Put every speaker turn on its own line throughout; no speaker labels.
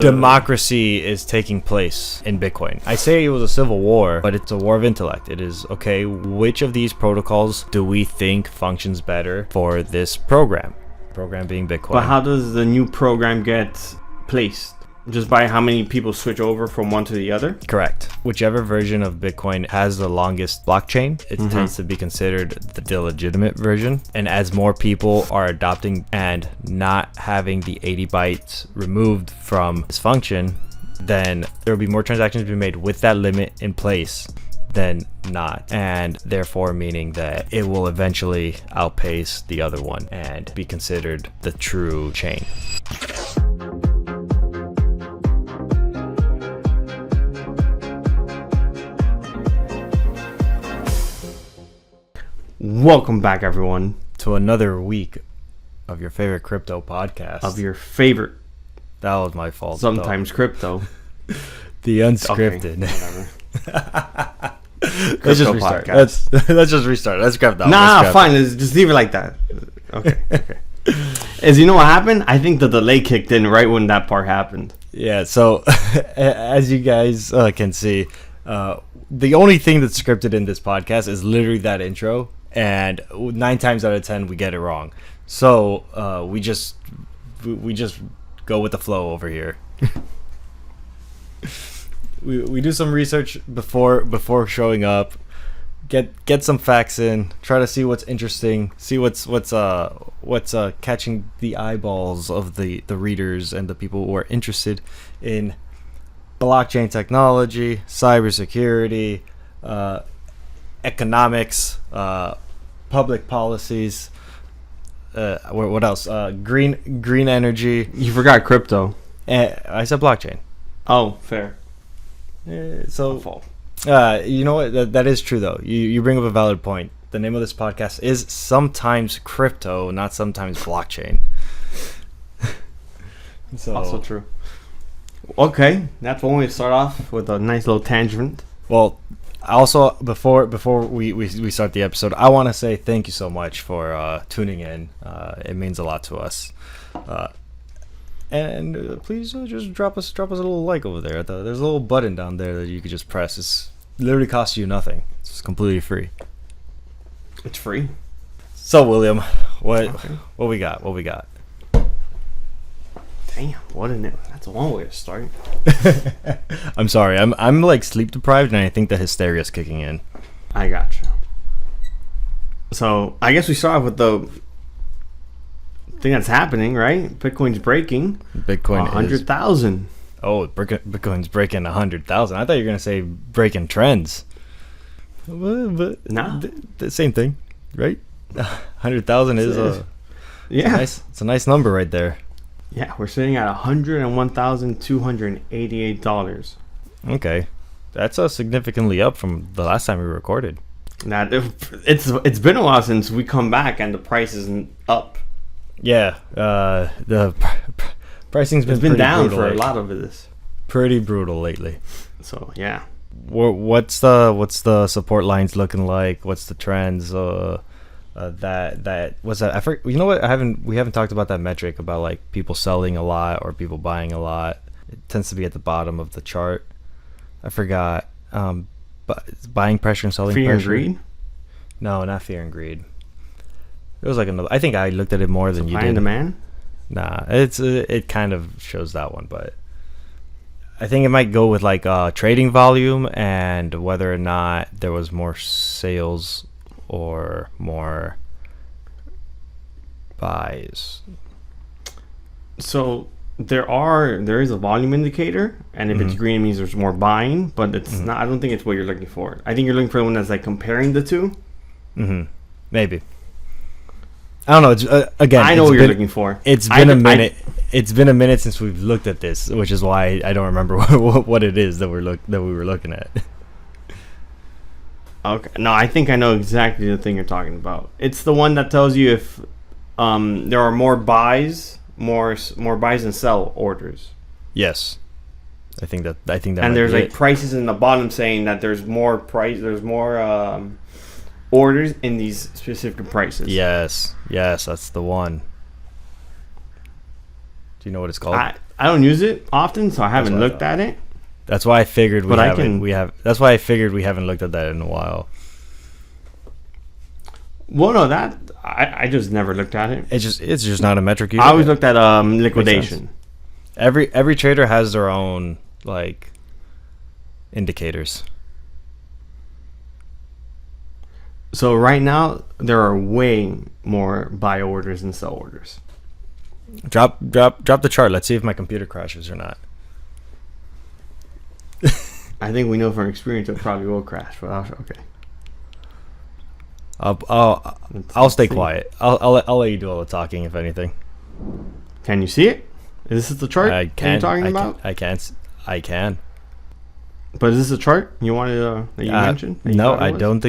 democracy is taking place in Bitcoin. I say it was a civil war, but it's a war of intellect. It is, okay, which of these protocols do we think functions better for this program? Program being Bitcoin.
But how does the new program get placed? Just by how many people switch over from one to the other?
Correct. Whichever version of Bitcoin has the longest blockchain, it tends to be considered the legitimate version. And as more people are adopting and not having the 80 bytes removed from this function, then there will be more transactions being made with that limit in place than not, and therefore meaning that it will eventually outpace the other one and be considered the true chain.
Welcome back, everyone,
to another week of your favorite crypto podcast.
Of your favorite,
that was my fault.
Sometimes crypto,
the unscripted.
Okay,
Let's just restart. Let's just restart. Let's grab that.
Nah, fine. Let's just leave it like that. Okay. As you know what happened? I think the delay kicked in right when that part happened.
Yeah. So, as you guys can see, the only thing that's scripted in this podcast is literally that intro. And 9 times out of 10 we get it wrong, so we just go with the flow over here. we do some research before showing up, get some facts in, try to see what's interesting, see what's catching the eyeballs of the readers and the people who are interested in blockchain technology, cybersecurity, economics, public policies, what else? Green energy.
You forgot crypto.
I said blockchain.
Oh, fair.
So, you know what? That is true though. You bring up a valid point. The name of this podcast is sometimes crypto, not sometimes blockchain.
So, also true. Okay, that's one way to start off with a nice little tangent.
Well, also, before we start the episode, I want to say thank you so much for tuning in. It means a lot to us. And please just drop us a little like over there. There's a little button down there that you could just press. It's literally costs you nothing. It's completely free.
It's free.
So, William, what we got? What we got?
Damn, what in it? That's a long way to start.
I'm sorry. I'm like sleep deprived, and I think the hysteria is kicking in.
I gotcha. So I guess we start off with the thing that's happening, right? Bitcoin's breaking.
Bitcoin
100,000.
Oh, Bitcoin's breaking 100,000. I thought you were gonna say breaking trends. But
no,
the same thing, right? 100,000 is it's a nice number right there.
Yeah, we're sitting at $101,288.
Okay, that's significantly up from the last time we recorded.
Now, it's been a while since we come back and the price isn't up.
Yeah, the pricing's been
down for a lot of this.
Pretty brutal lately.
So yeah,
what's the support lines looking like? What's the trends? That what's that? You know what? We haven't talked about that metric about like people selling a lot or people buying a lot. It tends to be at the bottom of the chart. I forgot. But buying pressure and selling
fear
pressure.
Fear and greed?
No, not fear and greed. It was like another. I think I looked at it more than you did.
Supply and demand?
Nah, it kind of shows that one, but I think it might go with like trading volume and whether or not there was more sales or more buys.
So there is a volume indicator, and if it's green, it means there's more buying, but it's not. I don't think it's what you're looking for. I think you're looking for one that's like comparing the two.
Maybe. I don't know. It's, again,
I know what you're looking for.
It's been a minute. It's been a minute since we've looked at this, which is why I don't remember what it is that we were looking at.
Okay. No, I think I know exactly the thing you're talking about. It's the one that tells you if there are more buys and sell orders.
Yes. I think that
and there's like prices in the bottom saying that there's more orders in these specific prices.
Yes, that's the one. Do you know what it's called?
I don't use it often, so I haven't
what I
looked at it.
That's why I figured we
But I
haven't.
can-
We have. That's why I figured we haven't looked at that in a while.
Well, no, that I just never looked at it.
It's just not a metric. You
I always
look
looked at liquidation.
at. Every trader has their own like indicators.
So right now there are way more buy orders than sell orders.
Drop the chart. Let's see if my computer crashes or not.
I think we know from experience it probably will crash, but okay.
I'll stay
see.
quiet. I'll let you do all the talking if anything.
Can you see it? Is this the chart
I
that
can.
you're talking about?
I can.
But is this a chart you wanted that you mentioned? That you
No,
thought it
I
was?
don't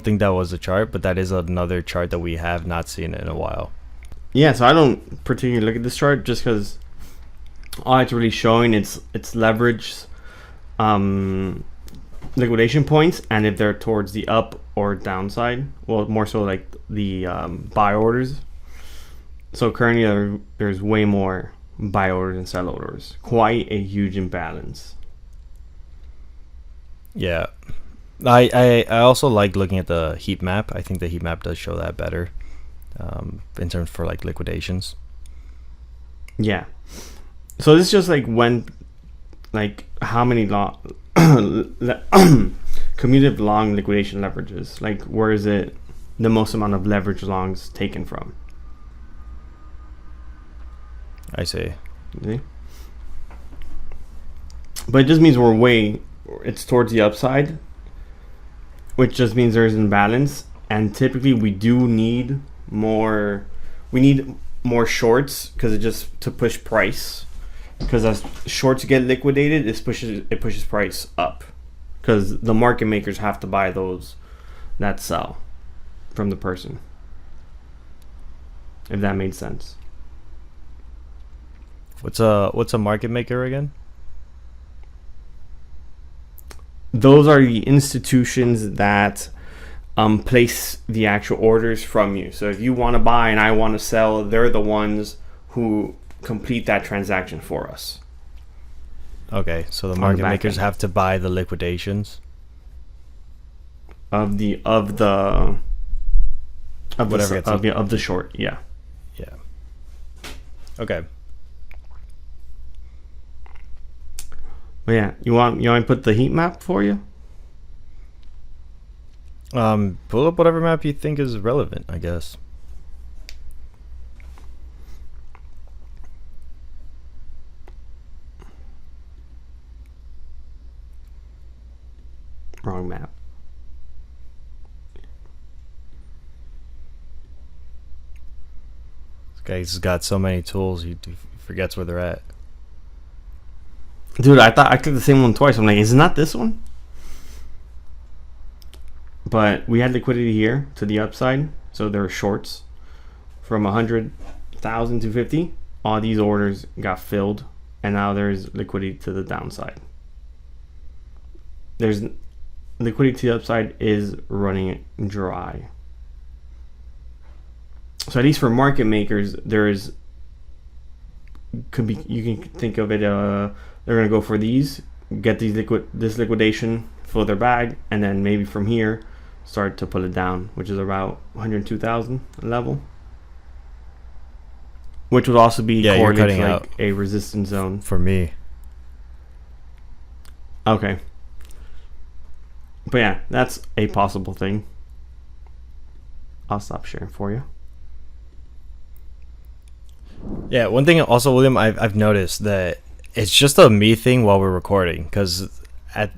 think that was a chart, but that is another chart that we have not seen in a while.
Yeah, so I don't particularly look at this chart just because all it's really showing it's leverage, liquidation points, and if they're towards the up or downside. Well, more so like the buy orders. So currently there's way more buy orders than sell orders. Quite a huge imbalance.
Yeah, I also like looking at the heat map. I think the heat map does show that better, in terms for like liquidations.
Yeah. So this is just like how many cumulative long liquidation leverages. Like where is it the most amount of leverage longs taken from?
I see.
See? But it just means it's towards the upside, which just means there's imbalance, and typically we do need more. We need more shorts because it just to push price. Because as shorts get liquidated, it pushes price up. Because the market makers have to buy those that sell from the person. If that made sense.
What's a market maker again?
Those are the institutions that place the actual orders from you. So if you want to buy and I want to sell, they're the ones who complete that transaction for us.
Okay, so the
the
market
back
makers
end.
have to buy the liquidations.
Of the
Whatever it's
of the short, yeah.
Yeah. Okay.
But yeah, you want me to put the heat map for you?
Pull up whatever map you think is relevant, I guess.
Wrong map.
This guy's got so many tools, he forgets where they're at.
Dude, I thought I clicked the same one twice. I'm like, is it not this one? But we had liquidity here to the upside, so there were shorts from 100,000 to 50. All these orders got filled, and now there's liquidity to the downside. There's liquidity to the upside is running dry. So at least for market makers, you can think of it. They're gonna go for these, get this liquidation, fill their bag, and then maybe from here start to pull it down, which is about 102,000 level, which would also be
Yeah, you're
correlated
cutting
to
out.
like a resistance zone.
For me.
Okay, but yeah, that's a possible thing. I'll stop sharing for you.
Yeah, one thing also, William, I've noticed that it's just a me thing while we're recording, because at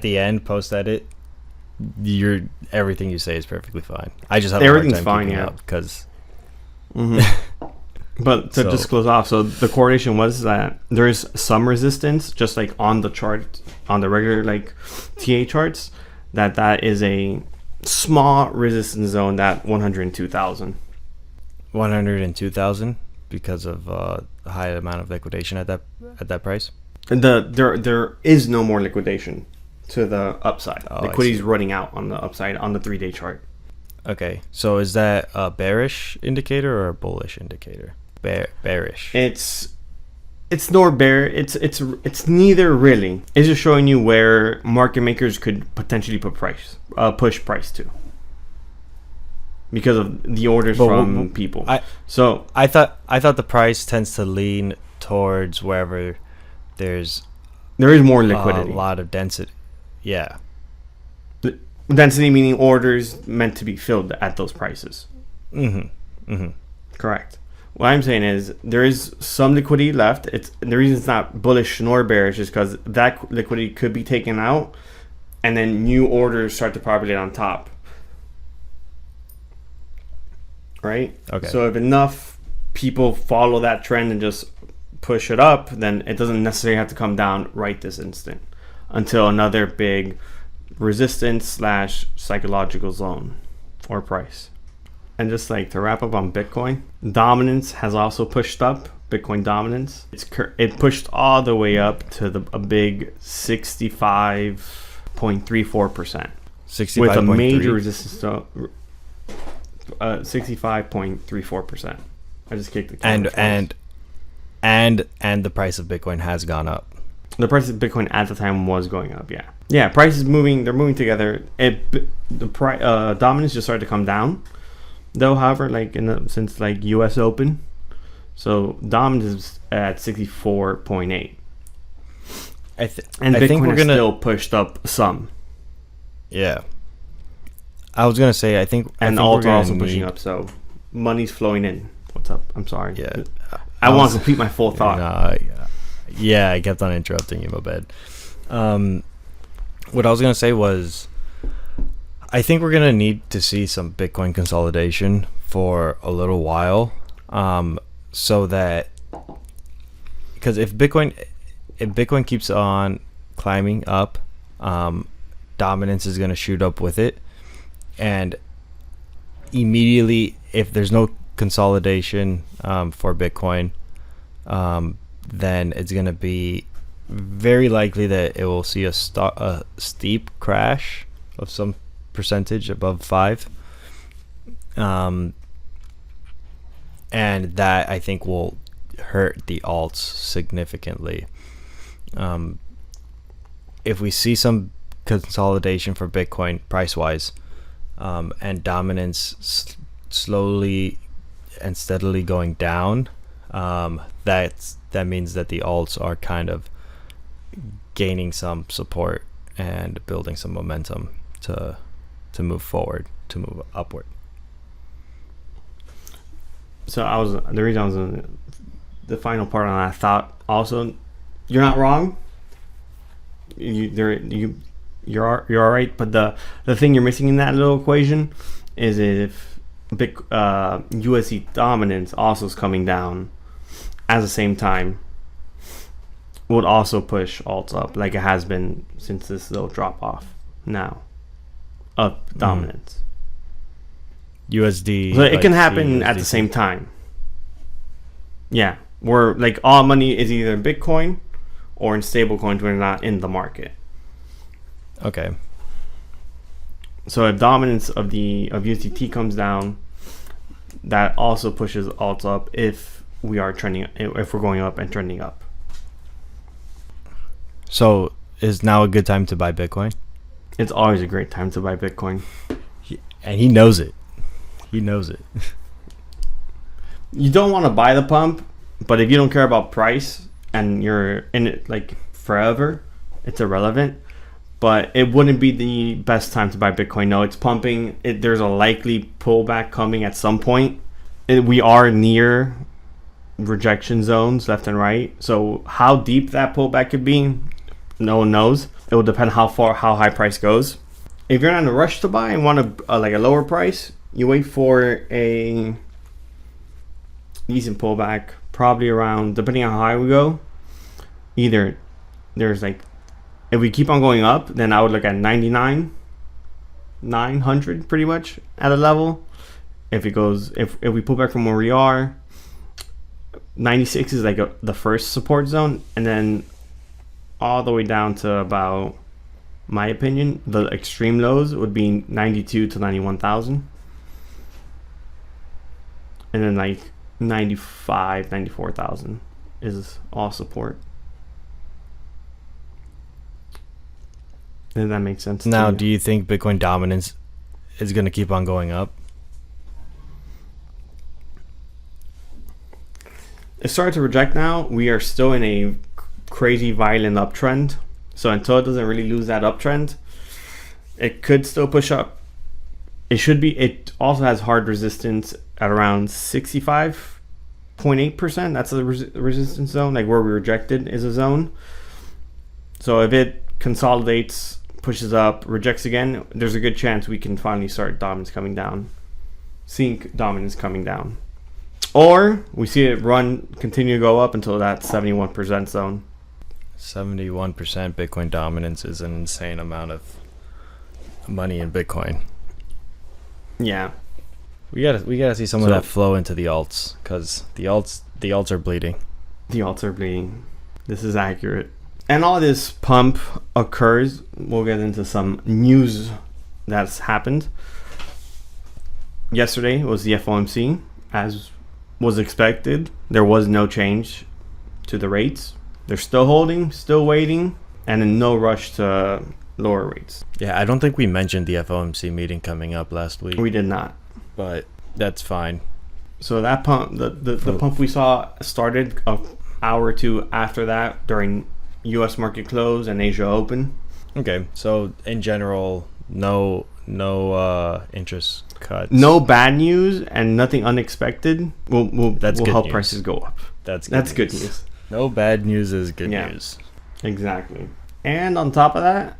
the end, post edit, everything you say is perfectly fine. I just have
Everything's
a hard time
fine,
keeping
yeah.
up because
But to
So-
just close off, so the correlation was that there is some resistance, just like on the chart, on the regular like TA charts, that is a small resistance zone, that 102,000.
102,000 because of the high amount of liquidation at that price.
And there is no more liquidation to the upside.
Oh, I
Liquidity is
see.
running out on the upside on the 3-day chart.
Okay, so is that a bearish indicator or a bullish indicator? Bearish.
It's it's nor bear. It's neither really. It's just showing you where market makers could potentially push price to, because of the orders from people.
I thought the price tends to lean towards wherever there is
more liquidity,
a lot of density. Yeah,
density meaning orders meant to be filled at those prices. Correct. What I'm saying is there is some liquidity left. It's the reason it's not bullish nor bearish is because that liquidity could be taken out, and then new orders start to populate on top. Right?
Okay.
So if enough people follow that trend and just push it up, then it doesn't necessarily have to come down right this instant until another big resistance / psychological zone or price. And just like to wrap up on Bitcoin, dominance has also pushed up. Bitcoin dominance, it pushed all the way up to a big 65.34%, with a major resistance to 65.34%. I just kicked the camera.
And the price of Bitcoin has gone up.
The price of Bitcoin at the time was going up. Yeah. Price is moving. They're moving together. Dominance just started to come down, though. However, since U.S. Open, so dominance is at 64.8. And Bitcoin is still pushed up some.
Yeah. I was gonna say I think
alt are also pushing up, so money's flowing in. What's up? I'm sorry.
Yeah.
I want to complete my full thought.
Yeah, I kept on interrupting you. My bad. What I was gonna say was, I think we're gonna need to see some Bitcoin consolidation for a little while, so that, because if Bitcoin keeps on climbing up, dominance is gonna shoot up with it, and immediately, if there's no consolidation for Bitcoin, then it's going to be very likely that it will see a steep crash of some percentage above 5, and that I think will hurt the alts significantly. If we see consolidation for Bitcoin price wise, and dominance slowly and steadily going down, that means that the alts are kind of gaining some support and building some momentum to move forward, to move upward.
So the reason I was in the final part on that thought also, you're not wrong. You're all right, but the thing you're missing in that little equation is if USD dominance also is coming down at the same time, would also push alts up like it has been since this little drop off now of dominance.
USD,
so it can happen at the same time. Yeah, where like all money is either in Bitcoin or in stable coins when they're not in the market.
Okay.
So if dominance of USDT comes down, that also pushes alts up if we're going up and trending up.
So is now a good time to buy Bitcoin?
It's always a great time to buy Bitcoin.
And he knows it. He knows it.
You don't want to buy the pump, but if you don't care about price and you're in it like forever, it's irrelevant. But it wouldn't be the best time to buy Bitcoin. No, it's pumping. There's a likely pullback coming at some point. We are near rejection zones left and right. So how deep that pullback could be, no one knows. It will depend how high price goes. If you're not in a rush to buy and want a lower price, you wait for a decent pullback, probably around, depending on how high we go. Either there's if we keep on going up, then I would look at 99,900 pretty much at a level. If we pull back from where we are, 96 is the first support zone, and then all the way down to about, my opinion, the extreme lows would be 92 to 91,000, and then 95, 94,000 is all support. Does that make sense?
Now, do you think Bitcoin dominance is going to keep on going up?
It started to reject now. We are still in a crazy violent uptrend. So until it doesn't really lose that uptrend, it could still push up. It should be. It also has hard resistance at around 65.8%. That's the resistance zone. Like where we rejected is a zone. So if it consolidates, pushes up, rejects again, there's a good chance we can finally start dominance coming down. Seeing dominance coming down. Or we see it continue to go up until that 71% zone.
71% Bitcoin dominance is an insane amount of money in Bitcoin.
Yeah.
We gotta see some of that flow into the alts, because the alts are bleeding.
The alts are bleeding. This is accurate. And all this pump occurs. We'll get into some news that's happened. Yesterday was the FOMC. As was expected, there was no change to the rates. They're still holding, still waiting, and in no rush to lower rates.
Yeah, I don't think we mentioned the FOMC meeting coming up last week.
We did not.
But that's fine.
So that pump, the pump we saw started an hour or two after that during U.S. market close and Asia open.
Okay, so in general, no interest cuts.
No bad news and nothing unexpected will help
news.
Prices go up.
That's
good news.
No bad news is good news.
Exactly. And on top of that,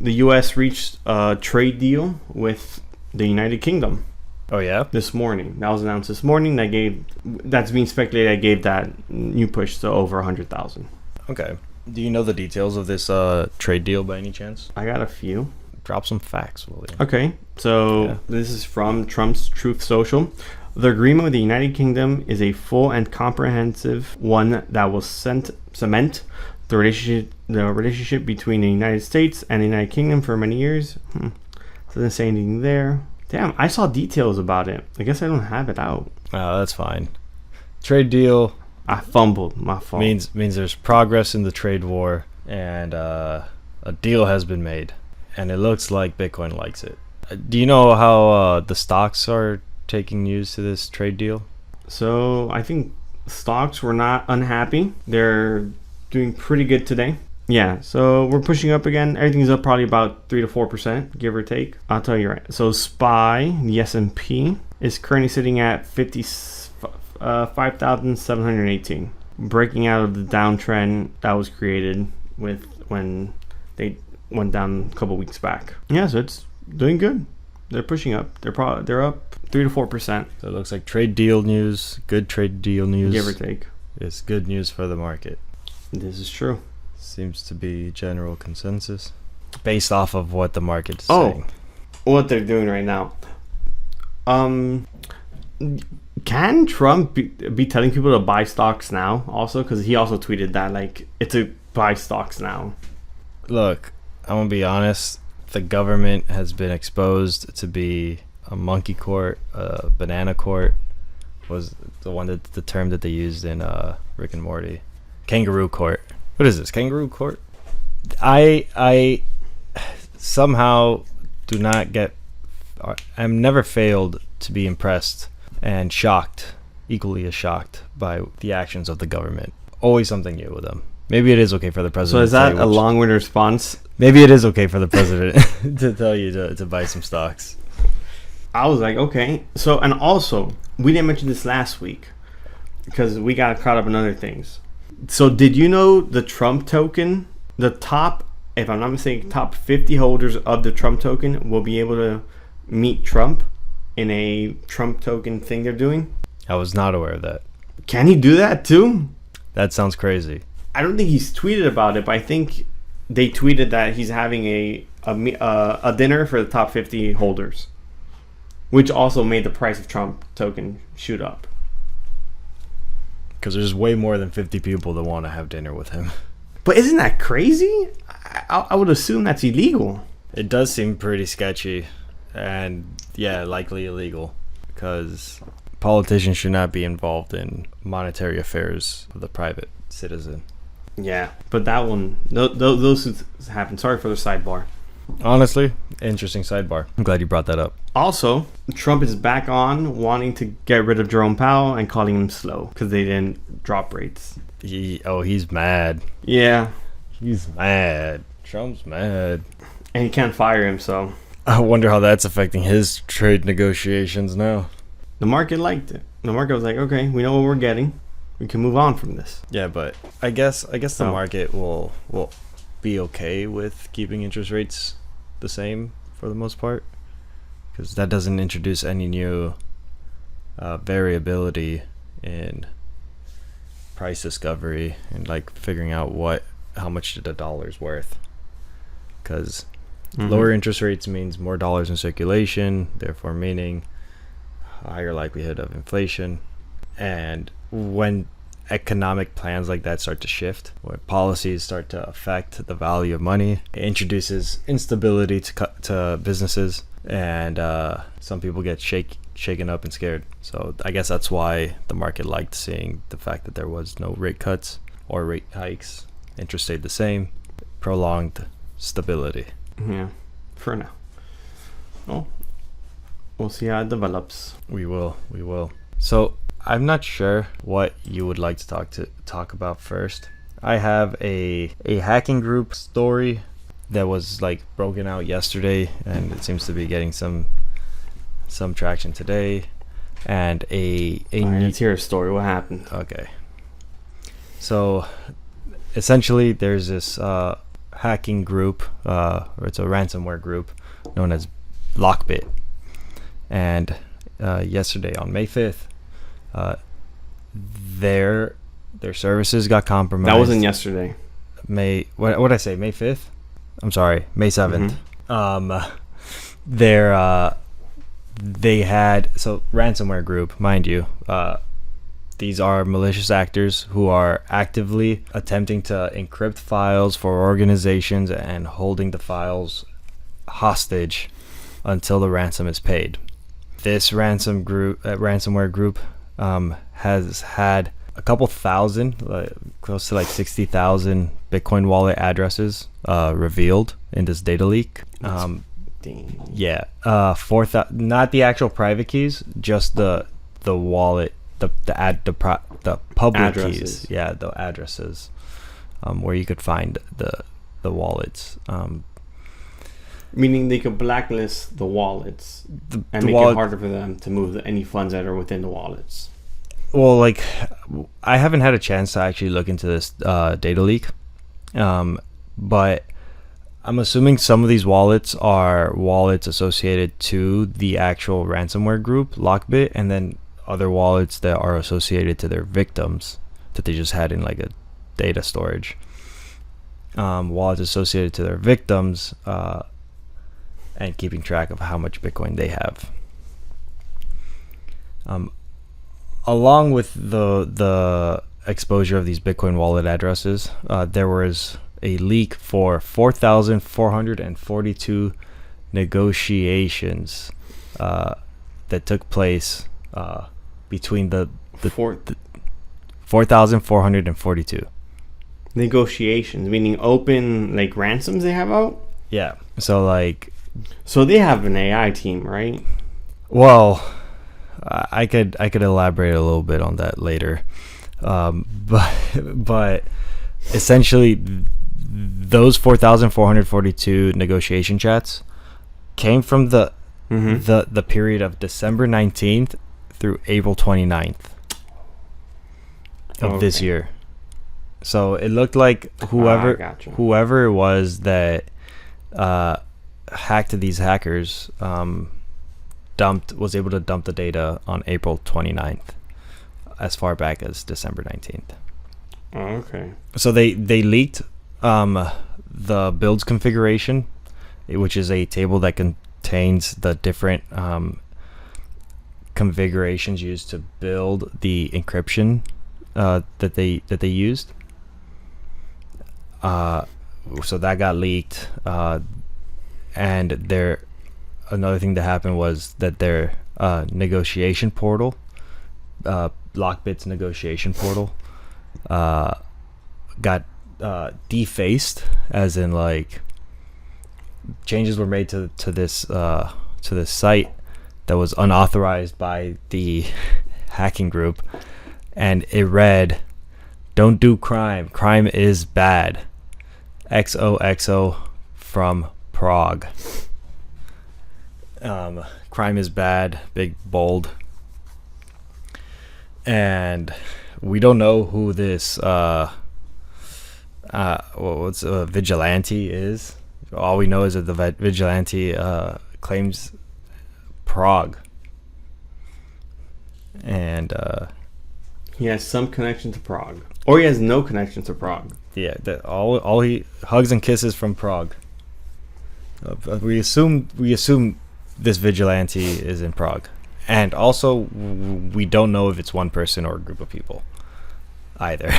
the U.S. reached a trade deal with the United Kingdom.
Oh yeah,
this morning. That was announced this morning. That's being speculated. I gave that new push to over 100,000.
Okay. Do you know the details of this trade deal by any chance?
I got a few.
Drop some facts, William.
Okay. So This is from Trump's Truth Social. The agreement with the United Kingdom is a full and comprehensive one that will cement the relationship between the United States and the United Kingdom for many years. Doesn't say anything there. Damn, I saw details about it. I guess I don't have it out.
Oh, that's fine. Trade deal.
I fumbled. My fault.
Means there's progress in the trade war, and a deal has been made, and it looks like Bitcoin likes it. Do you know how the stocks are taking news to this trade deal?
So I think stocks were not unhappy. They're doing pretty good today. Yeah, so we're pushing up again. Everything's up probably about 3 to 4%, give or take. I'll tell you right. So SPY, the S&P, is currently sitting at 5,718, breaking out of the downtrend that was created when they went down a couple weeks back. Yeah, so it's doing good. They're pushing up. They're up 3 to 4%.
So it looks like trade deal news, good trade deal news,
give or take.
It's good news for the market.
This is true.
Seems to be general consensus based off of what the market is saying.
What they're doing right now. Can Trump be telling people to buy stocks now also? Because he also tweeted that, like, it's a buy stocks now.
Look, I'm going to be honest. The government has been exposed to be a monkey court, a banana court was the term that they used in Rick and Morty. Kangaroo court. What is this? Kangaroo court? I somehow do not get... I'm never failed to be impressed and shocked, equally as shocked by the actions of the government. Always something new with them. Maybe it is okay for the president.
So is that a long-winded response?
Maybe it is okay for the president to tell you to buy some stocks.
I was like, okay. So, and also, we didn't mention this last week because we got caught up in other things. So did you know the Trump token, the top, if I'm not mistaken, top 50 holders of the Trump token will be able to meet Trump in a Trump token thing they're doing?
I was not aware of that.
Can he do that too?
That sounds crazy.
I don't think he's tweeted about it, but I think they tweeted that he's having a dinner for the top 50 holders, which also made the price of Trump token shoot up.
Because there's way more than 50 people that want to have dinner with him.
But isn't that crazy? I would assume that's illegal.
It does seem pretty sketchy. And yeah, likely illegal. Because politicians should not be involved in monetary affairs of the private citizen.
Yeah, but that one, those things happen. Sorry for the sidebar.
Honestly, interesting sidebar. I'm glad you brought that up.
Also, Trump is back on wanting to get rid of Jerome Powell and calling him slow because they didn't drop rates.
He's mad.
Yeah.
He's mad. Trump's mad.
And he can't fire him, so.
I wonder how that's affecting his trade negotiations now.
The market liked it. The market was like, okay, we know what we're getting. We can move on from this.
Yeah, but I guess the market will be okay with keeping interest rates the same for the most part, because that doesn't introduce any new variability in price discovery and like figuring out how much the dollar's worth. Because lower interest rates means more dollars in circulation, therefore meaning a higher likelihood of inflation. And when economic plans like that start to shift, where policies start to affect the value of money, it introduces instability to businesses, and some people get shaken up and scared. So I guess that's why the market liked seeing the fact that there was no rate cuts or rate hikes. Interest stayed the same, prolonged stability.
Yeah, for now. Well, we'll see how it develops.
We will. So I'm not sure what you would like to talk about first. I have a hacking group story that was like broken out yesterday, and it seems to be getting some traction today. And
let's hear a story. What happened?
Okay. So essentially, there's this hacking group, or it's a ransomware group known as LockBit, and yesterday on May 5th. Their services got compromised.
That wasn't yesterday.
What did I say? May 5th? I'm sorry, May 7th. They had, so ransomware group, mind you, these are malicious actors who are actively attempting to encrypt files for organizations and holding the files hostage until the ransom is paid. This ransomware group has had a couple thousand, close to like 60,000 Bitcoin wallet addresses revealed in this data leak. Yeah, 4,000, not the actual private keys, just the wallet, the public
addresses.
Keys. Yeah, the addresses, where you could find the wallets.
Meaning they could blacklist the wallets and make it harder for them to move any funds that are within the wallets.
Well, like, I haven't had a chance to actually look into this data leak, but I'm assuming some of these wallets are wallets associated to the actual ransomware group, LockBit, and then other wallets that are associated to their victims that they just had in like a data storage. Wallets associated to their victims, and keeping track of how much Bitcoin they have. Along with the exposure of these Bitcoin wallet addresses, there was a leak for 4,442 negotiations that took place between the 4,442
negotiations, meaning open like ransoms they have out.
Yeah. So
they have an AI team, right?
Well, I could elaborate a little bit on that later, but essentially, those 4,442 negotiation chats came from the period of December 19th through April 29th of this year. So it looked like whoever it was that hacked these hackers was able to dump the data on April 29th, as far back as December 19th.
Oh, okay.
So they leaked the builds configuration, which is a table that contains the different configurations used to build the encryption that they used. So that got leaked, and another thing that happened was that their negotiation portal LockBit's negotiation portal got defaced, as in like changes were made to this site that was unauthorized by the hacking group, and it read, "Don't do crime. Crime is bad. XOXO from Prague." Crime is bad, big bold. And we don't know who this vigilante is. All we know is that the vigilante claims Prague, and
he has some connection to Prague, or he has no connection to Prague.
Yeah, all he hugs and kisses from Prague. We assume this vigilante is in Prague, and also we don't know if it's one person or a group of people either.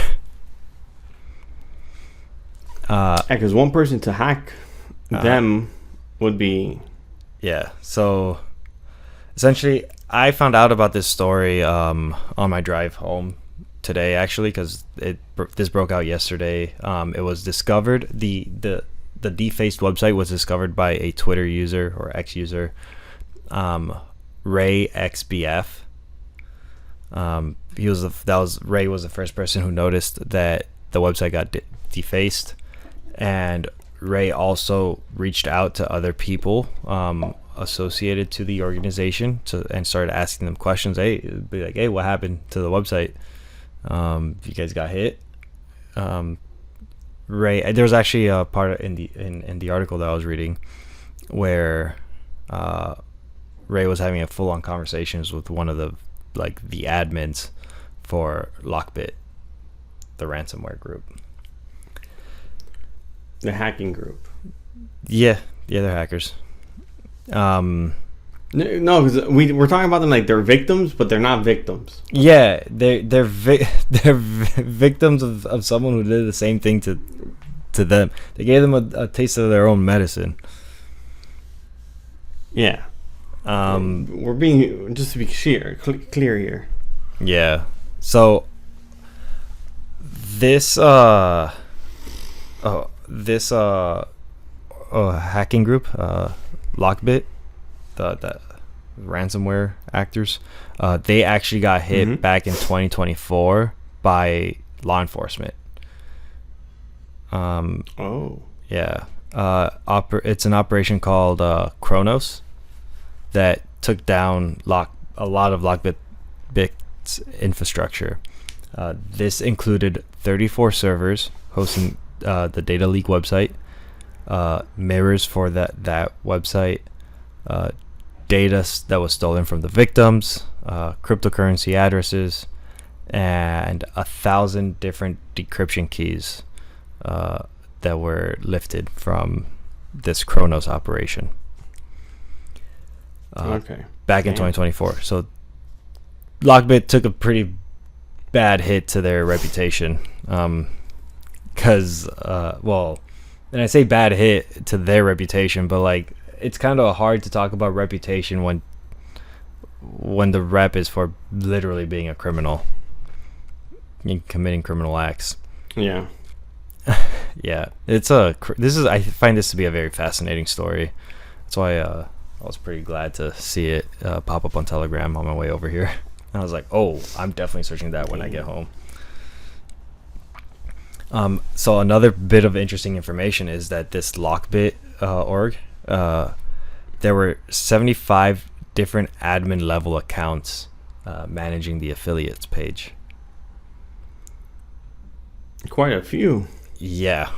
Because one person to hack them would be...
Yeah, so essentially I found out about this story on my drive home today, actually, because this broke out yesterday. It was discovered, the defaced website was discovered by a Twitter user or X user, Ray XBF. Ray was the first person who noticed that the website got defaced, and Ray also reached out to other people associated to the organization and started asking them questions. Be like, hey, what happened to the website? You guys got hit? Ray, there was actually a part in the article that I was reading where Ray was having a full-on conversations with one of the admins for LockBit, the ransomware group.
The hacking group.
Yeah, they're hackers.
No, because we're talking about them like they're victims, but they're not victims.
Yeah, they're victims of someone who did the same thing to them. They gave them a taste of their own medicine.
Yeah. We're being, just to be clear here.
Yeah. So this hacking group, LockBit, the ransomware actors, they actually got hit back in 2024 by law enforcement. Yeah. It's an operation called Kronos that took down a lot of LockBit's infrastructure. This included 34 servers hosting the data leak website, mirrors for that website, data that was stolen from the victims, cryptocurrency addresses, and 1,000 different decryption keys that were lifted from this Kronos operation. Back in 2024. So LockBit took a pretty bad hit to their reputation, because and I say bad hit to their reputation, but like it's kind of hard to talk about reputation when the rep is for literally being a criminal and committing criminal acts.
Yeah.
Yeah, I find this to be a very fascinating story. That's why I was pretty glad to see it pop up on Telegram on my way over here. And I was like, oh, I'm definitely searching that when I get home. So another bit of interesting information is that this LockBit org, there were 75 different admin level accounts managing the affiliates page.
Quite a few.
Yeah.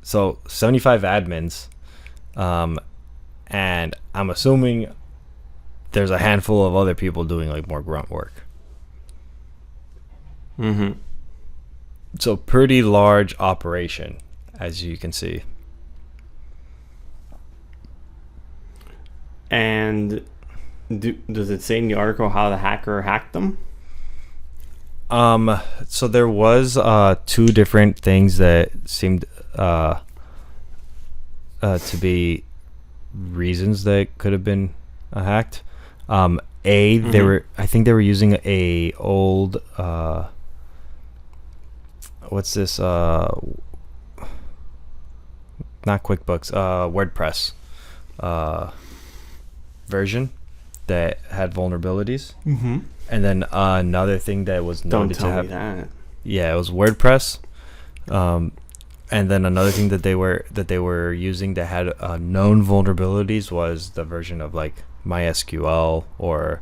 So 75 admins, and I'm assuming there's a handful of other people doing like more grunt work. So pretty large operation, as you can see.
And does it say in the article how the hacker hacked them?
So there was two different things that seemed to be reasons that could have been hacked. They were, I think they were using a old what's this not QuickBooks, WordPress version that had vulnerabilities. And then another thing that was noted to have, yeah, it was WordPress. And then another thing that they were using that had known vulnerabilities was the version of like MySQL or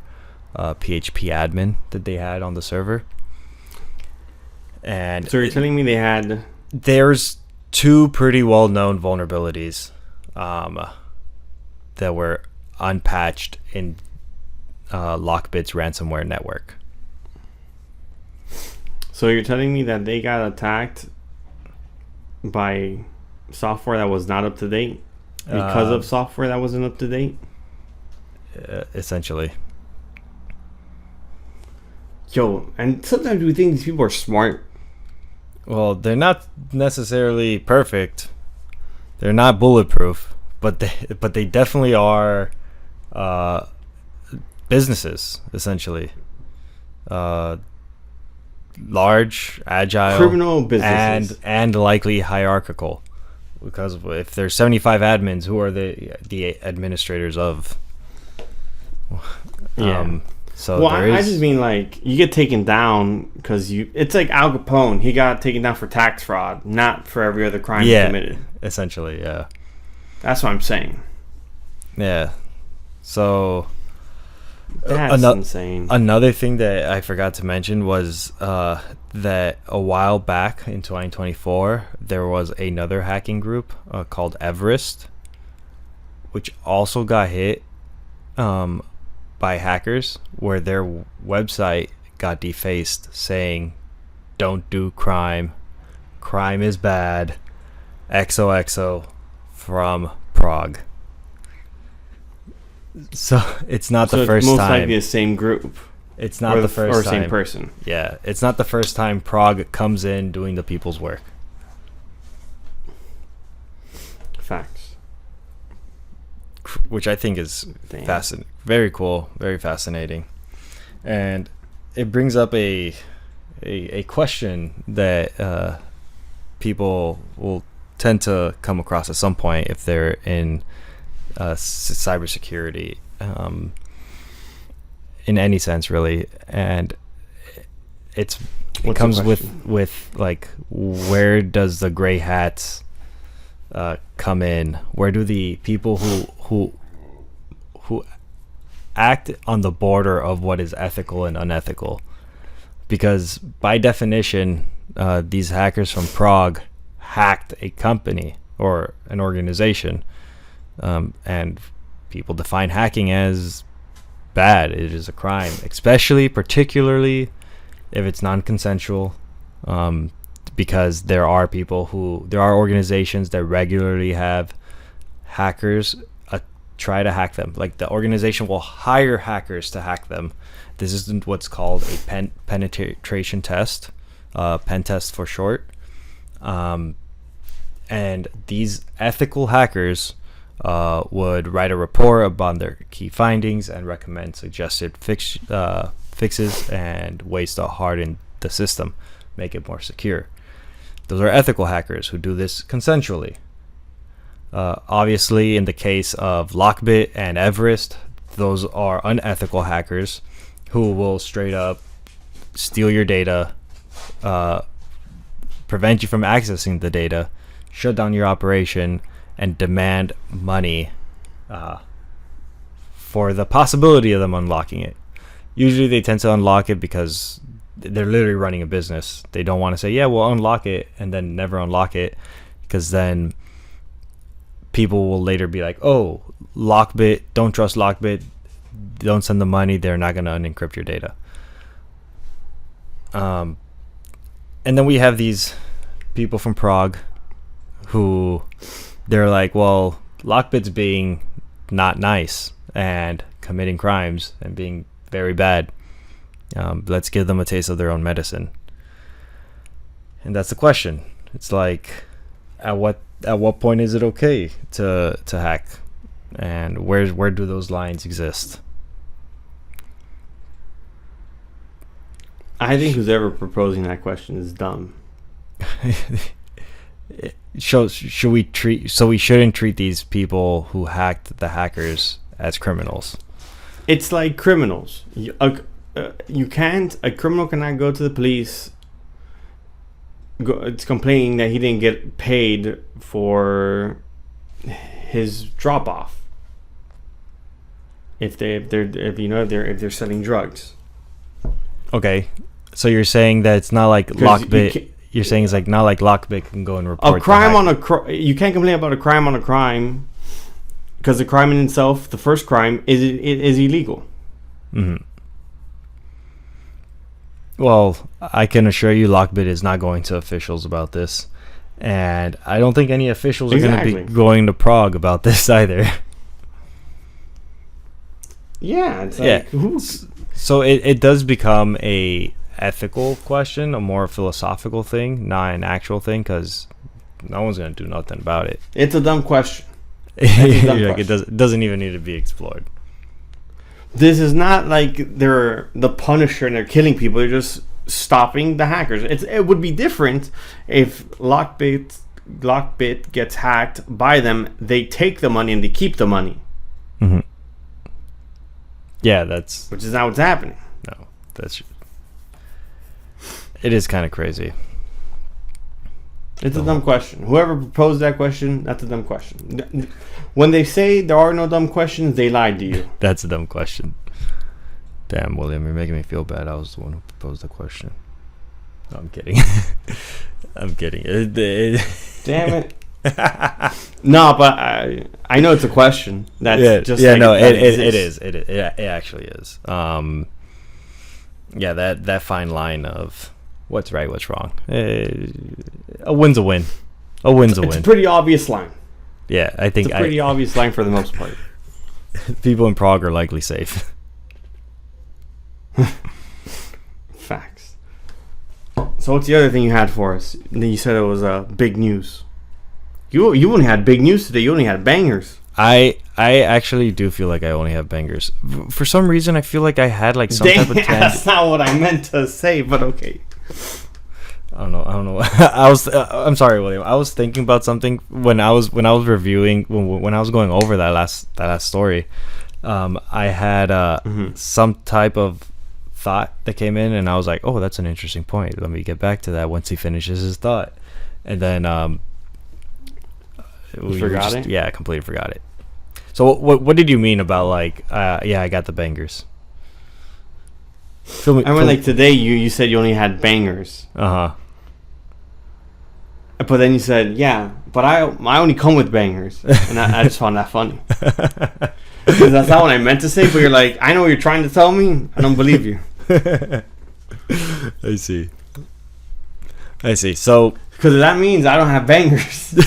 PHP admin that they had on the server. And
so you're telling me
there's two pretty well-known vulnerabilities that were unpatched in LockBit's ransomware network.
So you're telling me that they got attacked by software that was not up to date because of software that wasn't up to date?
Essentially.
Yo, and sometimes we think these people are smart.
Well, they're not necessarily perfect. They're not bulletproof, but they definitely are businesses, essentially. Large, agile,
criminal businesses,
and likely hierarchical, because if there's 75 admins, who are the administrators of? So
well, I just mean like you get taken down because it's like Al Capone. He got taken down for tax fraud, not for every other crime he committed.
Essentially, yeah.
That's what I'm saying.
Yeah. So
that's insane.
Another thing that I forgot to mention was that a while back in 2024, there was another hacking group called Everest, which also got hit by hackers, where their website got defaced saying, "Don't do crime. Crime is bad. XOXO from Prague." So it's not the first time.
Most likely the same group.
It's not the first time.
Or same person.
Yeah, it's not the first time Prague comes in doing the people's work.
Facts.
Which I think is fascinating. Very cool. Very fascinating. And it brings up a question that people will tend to come across at some point if they're in cybersecurity, in any sense, really. And it comes with like, where does the gray hats come in? Where do the people who act on the border of what is ethical and unethical? Because by definition, these hackers from Prague hacked a company or an organization, and people define hacking as bad. It is a crime, particularly if it's non-consensual, because there are organizations that regularly have hackers try to hack them. Like, the organization will hire hackers to hack them. This isn't what's called a penetration test, pen test for short. And these ethical hackers would write a report about their key findings and recommend suggested fixes and ways to harden the system, make it more secure. Those are ethical hackers who do this consensually. Obviously, in the case of LockBit and Everest, those are unethical hackers who will straight up steal your data, prevent you from accessing the data, shut down your operation, and demand money for the possibility of them unlocking it. Usually they tend to unlock it because they're literally running a business. They don't want to say, yeah, we'll unlock it, and then never unlock it, because then people will later be like, oh, LockBit, don't trust LockBit, don't send the money, they're not going to unencrypt your data. And then we have these people from Prague who they're like, well, LockBit's being not nice and committing crimes and being very bad. Let's give them a taste of their own medicine. And that's the question. It's like, at what point is it okay to hack, and where do those lines exist?
I think who's ever proposing that question is dumb.
Should we treat? So we shouldn't treat these people who hacked the hackers as criminals.
It's like criminals. You can't. A criminal cannot go to the police. It's complaining that he didn't get paid for his drop off. If they're selling drugs.
Okay, so you're saying that it's not like LockBit. You're saying it's like not like LockBit can go and report
a crime on a you can't complain about a crime on a crime because the crime in itself, the first crime, is illegal.
Mm-hmm. Well, I can assure you LockBit is not going to officials about this. And I don't think any officials are going to be going to Prague about this either.
Yeah. It's like,
So it does become a ethical question, a more philosophical thing, not an actual thing, because no one's going to do nothing about it.
It's a dumb question.
It doesn't even need to be explored.
This is not like they're the Punisher and they're killing people. They're just stopping the hackers. It would be different if LockBit gets hacked by them. They take the money and they keep the money.
Mm-hmm. Yeah, which
is not what's happening.
No, it is kind of crazy.
It's a dumb question. Whoever proposed that question, that's a dumb question. When they say there are no dumb questions, they lied to you.
That's a dumb question. Damn, William, you're making me feel bad. I was the one who proposed the question. No, I'm kidding. I'm kidding.
Damn it. No, but I know it's a question. That's
it is. It actually is. Yeah, that fine line of what's right, what's wrong. A win's a win. A win's a win.
It's a pretty obvious line.
Yeah, I think
it's a pretty obvious line for the most part.
People in Prague are likely safe.
Facts. So what's the other thing you had for us? You said it was big news. You only had big news today. You only had bangers.
I actually do feel like I only have bangers. For some reason, I feel like I had like some type of
That's not what I meant to say, but okay.
I don't know. I'm sorry, William. I was thinking about something when I was reviewing when I was going over that last story. I had some type of thought that came in, and I was like, "Oh, that's an interesting point. Let me get back to that once he finishes his thought." And then
forgot it.
Yeah, I completely forgot it. So what did you mean about like I got the bangers?
Like today you said you only had bangers.
Uh-huh.
But then you said, yeah, but I only come with bangers. And I just found that funny. Because that's not what I meant to say, but you're like, I know what you're trying to tell me. I don't believe you.
I see. So
because that means I don't have bangers.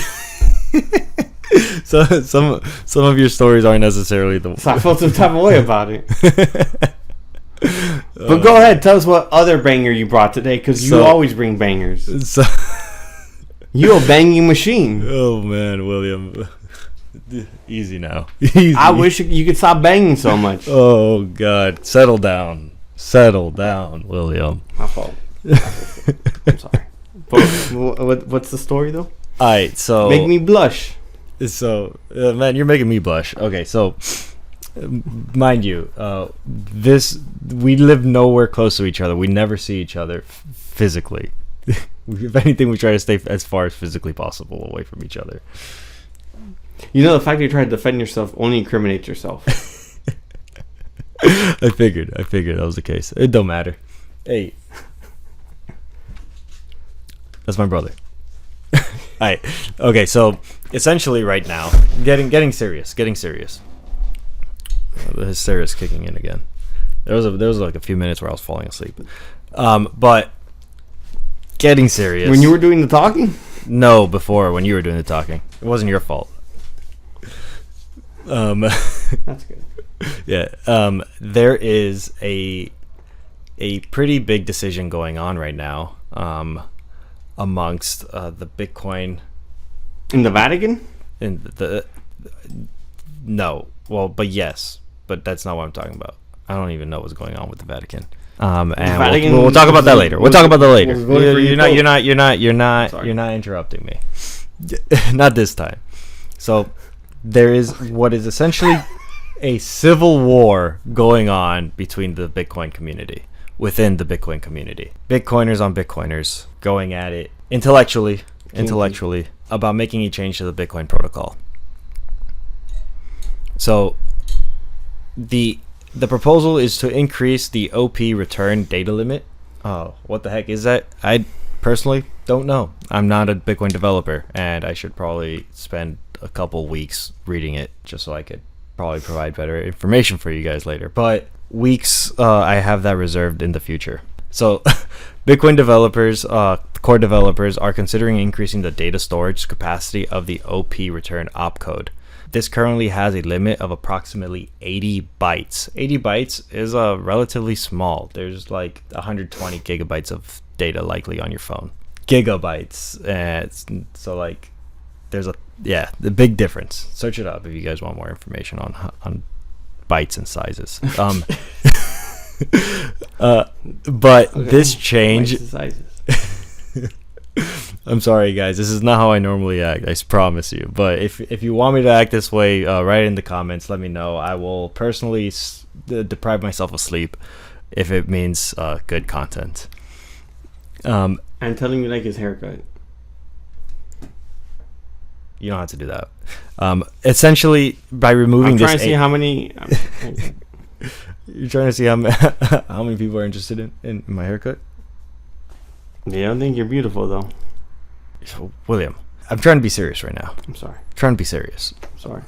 So some of your stories aren't necessarily the.
So I felt some type of way about it. But go ahead, tell us what other banger you brought today, because you always bring bangers. You a banging machine.
Oh man, William, easy now. Easy.
I wish you could stop banging so much.
Oh God, settle down, William.
My fault. I'm sorry. But what's the story though?
All right, so
make me blush.
So, man, you're making me blush. Okay, so mind you, we live nowhere close to each other. We never see each other physically. If anything, we try to stay as far as physically possible away from each other.
You know, the fact that you try to defend yourself only incriminates yourself.
I figured that was the case. It don't matter. Hey, that's my brother. All right. Okay. So essentially, right now, getting serious. The hysteria is kicking in again. There was like a few minutes where I was falling asleep, but getting serious.
When you were doing the talking?
No, before when you were doing the talking. It wasn't your fault.
That's good.
Yeah. There is a pretty big decision going on right now. Amongst the Bitcoin
in the Vatican?
No. Well, but yes, but that's not what I'm talking about. I don't even know what's going on with the Vatican. And
Vatican
we'll talk about that later. We'll talk about that later.
was voting for you
You're
both. Sorry.
not interrupting me. Not this time. So there is what is essentially a civil war going on between the Bitcoin community, within the Bitcoin community. Bitcoiners on Bitcoiners going at it intellectually about making a change to the Bitcoin protocol. So the proposal is to increase the OP return data limit. Oh, what the heck is that? I personally don't know. I'm not a Bitcoin developer, and I should probably spend a couple weeks reading it just so I could probably provide better information for you guys later. But I have that reserved in the future. So Bitcoin developers, core developers, are considering increasing the data storage capacity of the OP return opcode. This currently has a limit of approximately 80 bytes. 80 bytes is relatively small. There's like 120 gigabytes of data likely on your phone. Gigabytes. So like there's the big difference. Search it up if you guys want more information on bytes and sizes. But okay, this change. I'm sorry, guys. This is not how I normally act. I promise you. But if you want me to act this way, write in the comments. Let me know. I will personally deprive myself of sleep if it means good content.
I'm telling you, like his haircut.
You don't have to do that. Essentially, by removing this,
I'm trying to see how many.
You're trying to see how many people are interested in my haircut.
Yeah, I think you're beautiful, though.
So, William, I'm trying to be serious right now.
I'm sorry.
I'm trying to be serious.
I'm sorry.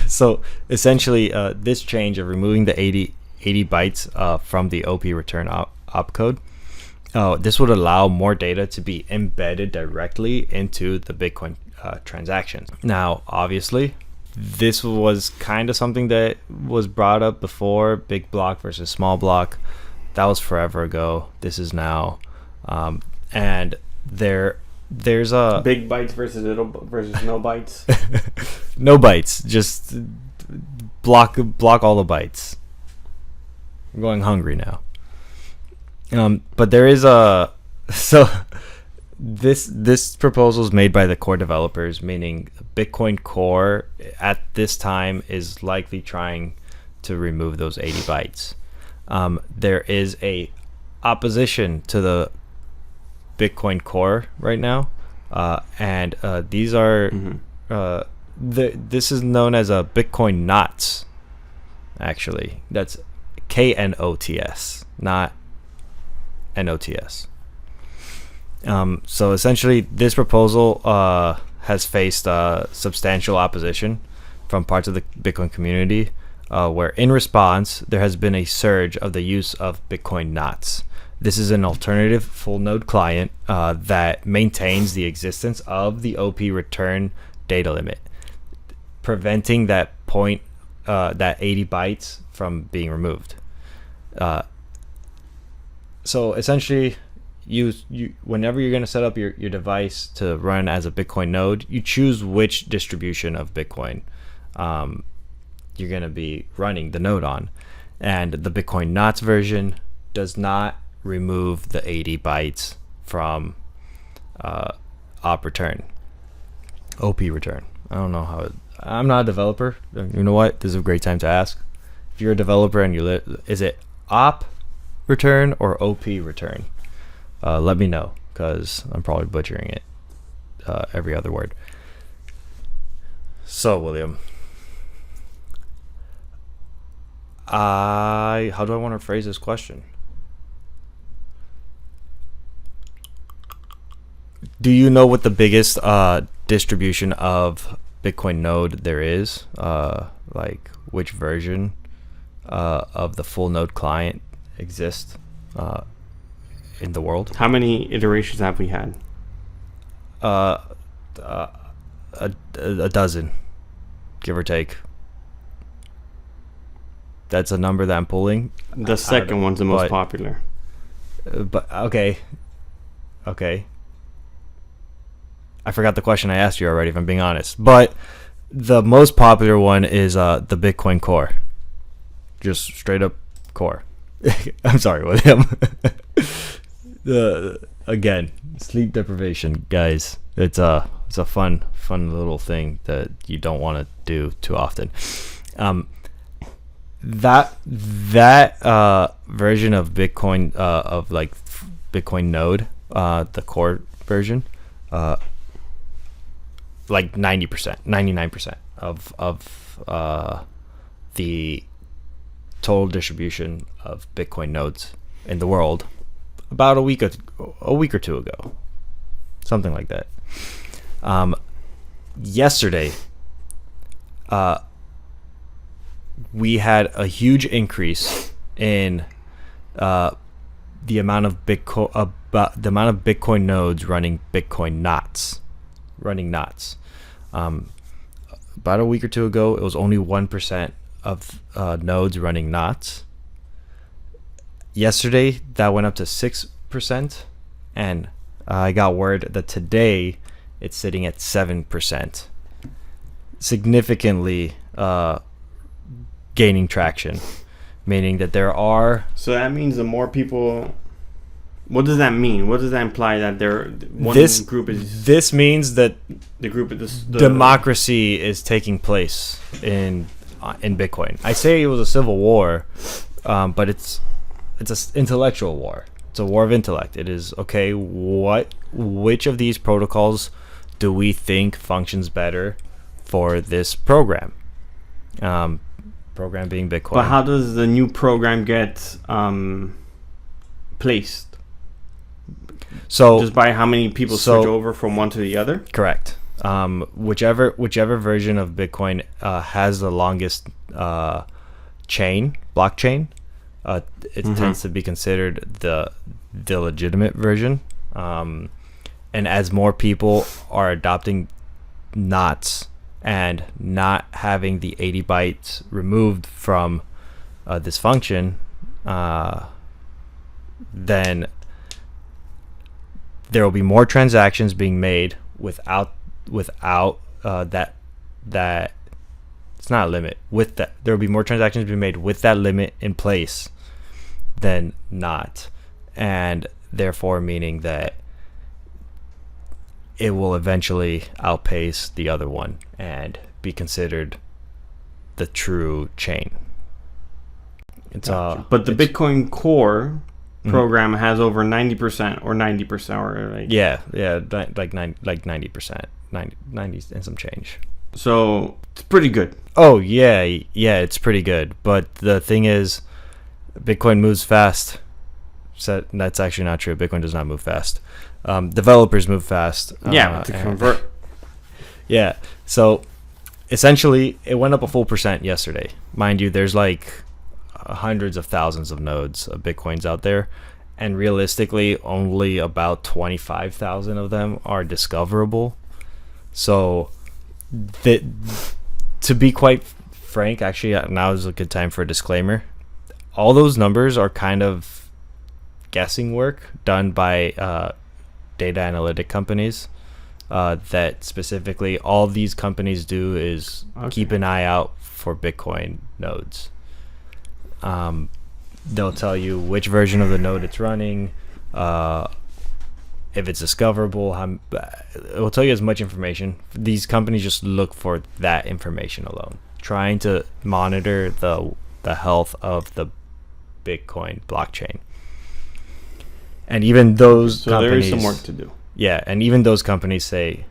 So, essentially, this change of removing the 80 bytes from the OP return opcode, this would allow more data to be embedded directly into the Bitcoin transactions. Now, obviously, this was kind of something that was brought up before, big block versus small block. That was forever ago. This is now. And there's a
big bytes versus no bytes.
No bytes, just block all the bytes. I'm going hungry now. But there is this proposal is made by the core developers, meaning Bitcoin Core at this time is likely trying to remove those 80 bytes. There is a opposition to the Bitcoin Core right now, and these are this is known as a Bitcoin knots. Actually, that's KNOTS, not NOTS. So essentially, this proposal has faced substantial opposition from parts of the Bitcoin community, where in response there has been a surge of the use of Bitcoin knots. This is an alternative full node client that maintains the existence of the OP return data limit, preventing that 80 bytes from being removed. So essentially, you whenever you're going to set up your device to run as a Bitcoin node, you choose which distribution of Bitcoin you're going to be running the node on, and the Bitcoin knots version does not remove the 80 bytes from OP return. I don't know how I'm not a developer. You know what? This is a great time to ask. If you're a developer and is it OP return or OP return? Let me know, because I'm probably butchering it, every other word. So, William, how do I want to phrase this question? Do you know what the biggest distribution of Bitcoin node there is? Like which version of the full node client exists in the world?
How many iterations have we had?
A dozen, give or take. That's a number that I'm pulling.
The second one's the most popular.
But okay. I forgot the question I asked you already, if I'm being honest. But the most popular one is the Bitcoin Core. Just straight up Core. I'm sorry, William. Again, sleep deprivation, guys. It's a fun little thing that you don't want to do too often. That version of Bitcoin, of like Bitcoin node, the core version, like 90%, 99% of the total distribution of Bitcoin nodes in the world about a week or two ago, something like that. Yesterday, we had a huge increase in the amount of Bitcoin nodes running Bitcoin knots. About a week or two ago, it was only 1% of nodes running knots. Yesterday, that went up to 6%, and I got word that today it's sitting at 7%, significantly gaining traction, meaning that there are.
So that means the more people. What does that mean? What does that imply that group is?
This means that
the group is
democracy is taking place in Bitcoin. I say it was a civil war, but it's an intellectual war. It's a war of intellect. It is okay. Which of these protocols do we think functions better for this program? Program being Bitcoin.
But how does the new program get placed?
So
just by how many people switch over from one to the other?
Correct. Whichever version of Bitcoin has the longest blockchain, it tends to be considered the legitimate version. And as more people are adopting knots and not having the 80 bytes removed from this function, then there will be more transactions being made without that it's not a limit. With that, there will be more transactions being made with that limit in place than not, and therefore meaning that it will eventually outpace the other one and be considered the true chain.
But the Bitcoin core program has over 90% or 90% or like
like 90%, 90 and some change.
So it's pretty good.
Oh yeah, it's pretty good. But the thing is, Bitcoin moves fast. So that's actually not true. Bitcoin does not move fast. Developers move fast.
To convert.
Yeah. So essentially, it went up a full percent yesterday. Mind you, there's like hundreds of thousands of nodes of Bitcoins out there, and realistically only about 25,000 of them are discoverable. So to be quite frank, actually now is a good time for a disclaimer. All those numbers are kind of guessing work done by data analytic companies, that specifically all these companies do is keep an eye out for Bitcoin nodes. They'll tell you which version of the node it's running, if it's discoverable. It will tell you as much information. These companies just look for that information alone, trying to monitor the health of the Bitcoin blockchain. And even those companies,
there is some work to do.
Yeah, and even those companies say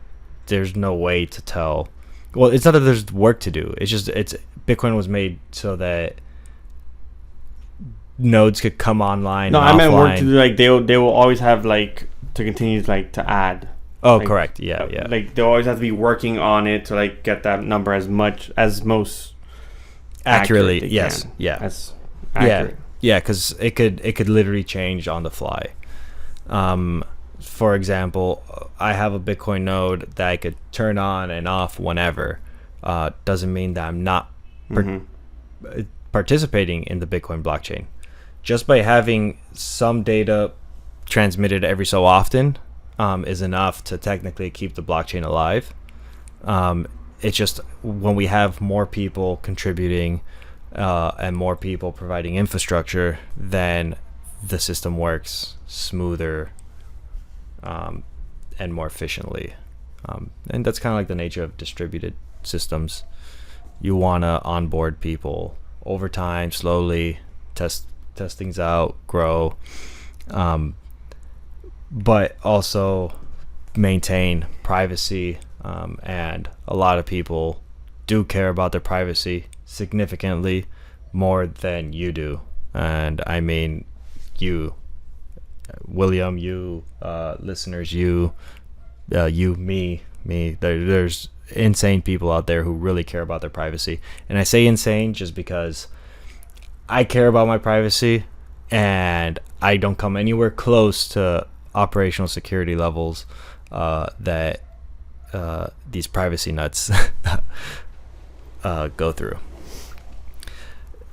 there's no way to tell. Well, it's not that there's work to do. It's just Bitcoin was made so that nodes could come online.
No,
and
I
offline.
meant work to do. Like they will always have like to continue like to add.
Oh,
like,
correct. Yeah.
Like they always have to be working on it to like get that number as most
accurately. Yes.
Can,
yeah.
As accurate.
Yeah. Because it could literally change on the fly. For example, I have a Bitcoin node that I could turn on and off whenever. Doesn't mean that I'm not participating in the Bitcoin blockchain. Just by having some data transmitted every so often is enough to technically keep the blockchain alive. It's just when we have more people contributing and more people providing infrastructure, then the system works smoother and more efficiently. And that's kind of like the nature of distributed systems. You want to onboard people over time, slowly, test things out, grow, but also maintain privacy. And a lot of people do care about their privacy significantly more than you do. And I mean you, William, you, listeners, you, me. There's insane people out there who really care about their privacy. And I say insane just because I care about my privacy, and I don't come anywhere close to operational security levels that these privacy nuts go through.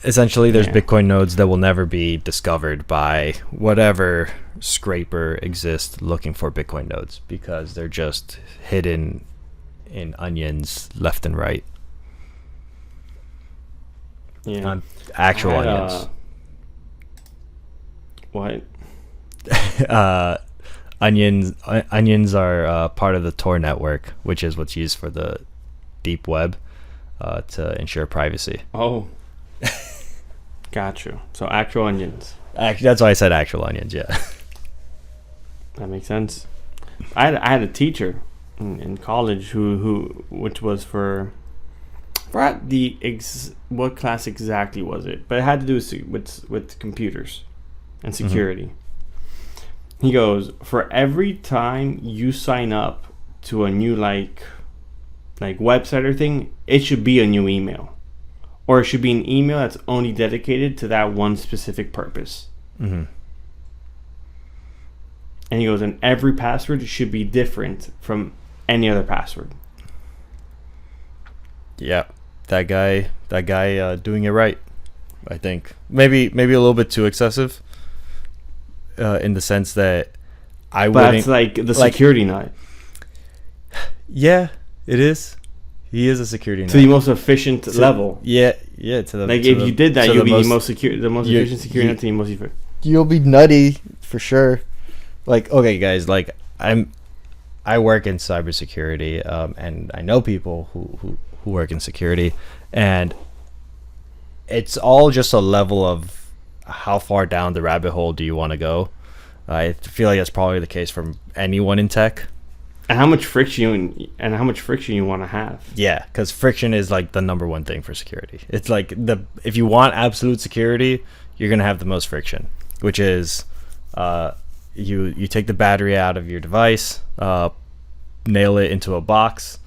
Essentially, there's Bitcoin nodes that will never be discovered by whatever scraper exists looking for Bitcoin nodes, because they're just hidden in onions left and right.
Yeah.
Actual onions.
What?
Onions are part of the Tor network, which is what's used for the deep web to ensure privacy.
Oh. Got you. So actual onions.
That's why I said actual onions, yeah.
That makes sense. I had a teacher in college which was for what class exactly was it? But it had to do with computers and security. Mm-hmm. He goes, for every time you sign up to a new like website or thing, it should be a new email. Or it should be an email that's only dedicated to that one specific purpose. Mm-hmm. And he goes, and every password should be different from any other password.
Yeah, that guy doing it right, I think. Maybe a little bit too excessive, in the sense that
But it's like the security nut.
Yeah, it is. He is a security nut.
To the most efficient level.
Yeah. To the
if you did that, you'll be the most efficient security nut to the most efficient.
You'll be nutty for sure. Like, okay, guys, like I work in cybersecurity, and I know people who work in security, and it's all just a level of how far down the rabbit hole do you want to go. I feel like that's probably the case for anyone in tech.
And how much friction you want to have. Yeah,
because friction is like the number one thing for security. It's like if you want absolute security, you're gonna have the most friction, which is you take the battery out of your device, nail it into a box,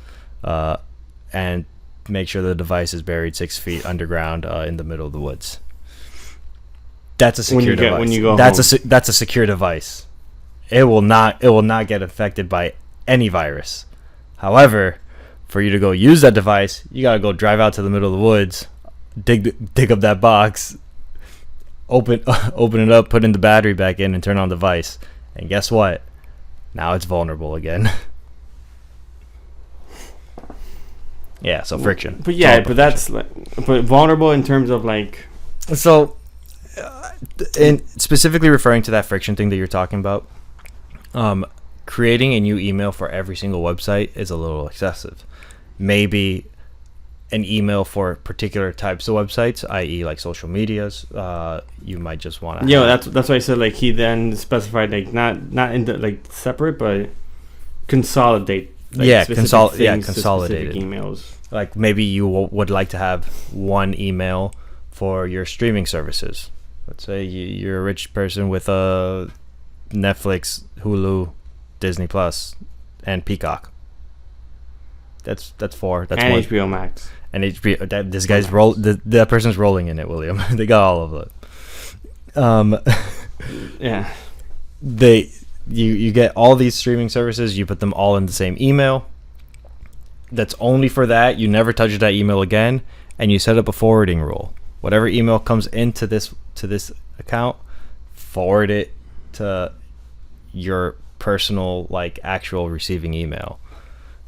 and make sure the device is buried 6 feet underground in the middle of the woods. That's a secure device. When you go home. That's a secure device. It will not get affected by any virus. However, for you to go use that device, you gotta go drive out to the middle of the woods, dig up that box, open it up, put in the battery back in, and turn on the device. And guess what? Now it's vulnerable again. Yeah, so friction.
But yeah, but that's but vulnerable in terms of like.
So, in specifically referring to that friction thing that you're talking about, creating a new email for every single website is a little excessive. Maybe an email for particular types of websites, i.e. like social medias, you might just want to.
Yeah, that's why I said like he then specified like not in the like separate but consolidate. Like,
consolidated
emails.
Like maybe you would like to have one email for your streaming services. Let's say you're a rich person with a Netflix, Hulu, Disney Plus, and Peacock. That's four. That's
and
one.
HBO Max.
And HBO. This guy's that person's rolling in it, William. They got all of it.
Yeah.
You get all these streaming services. You put them all in the same email. That's only for that. You never touch that email again, and you set up a forwarding rule. Whatever email comes into this account, forward it to your personal like actual receiving email.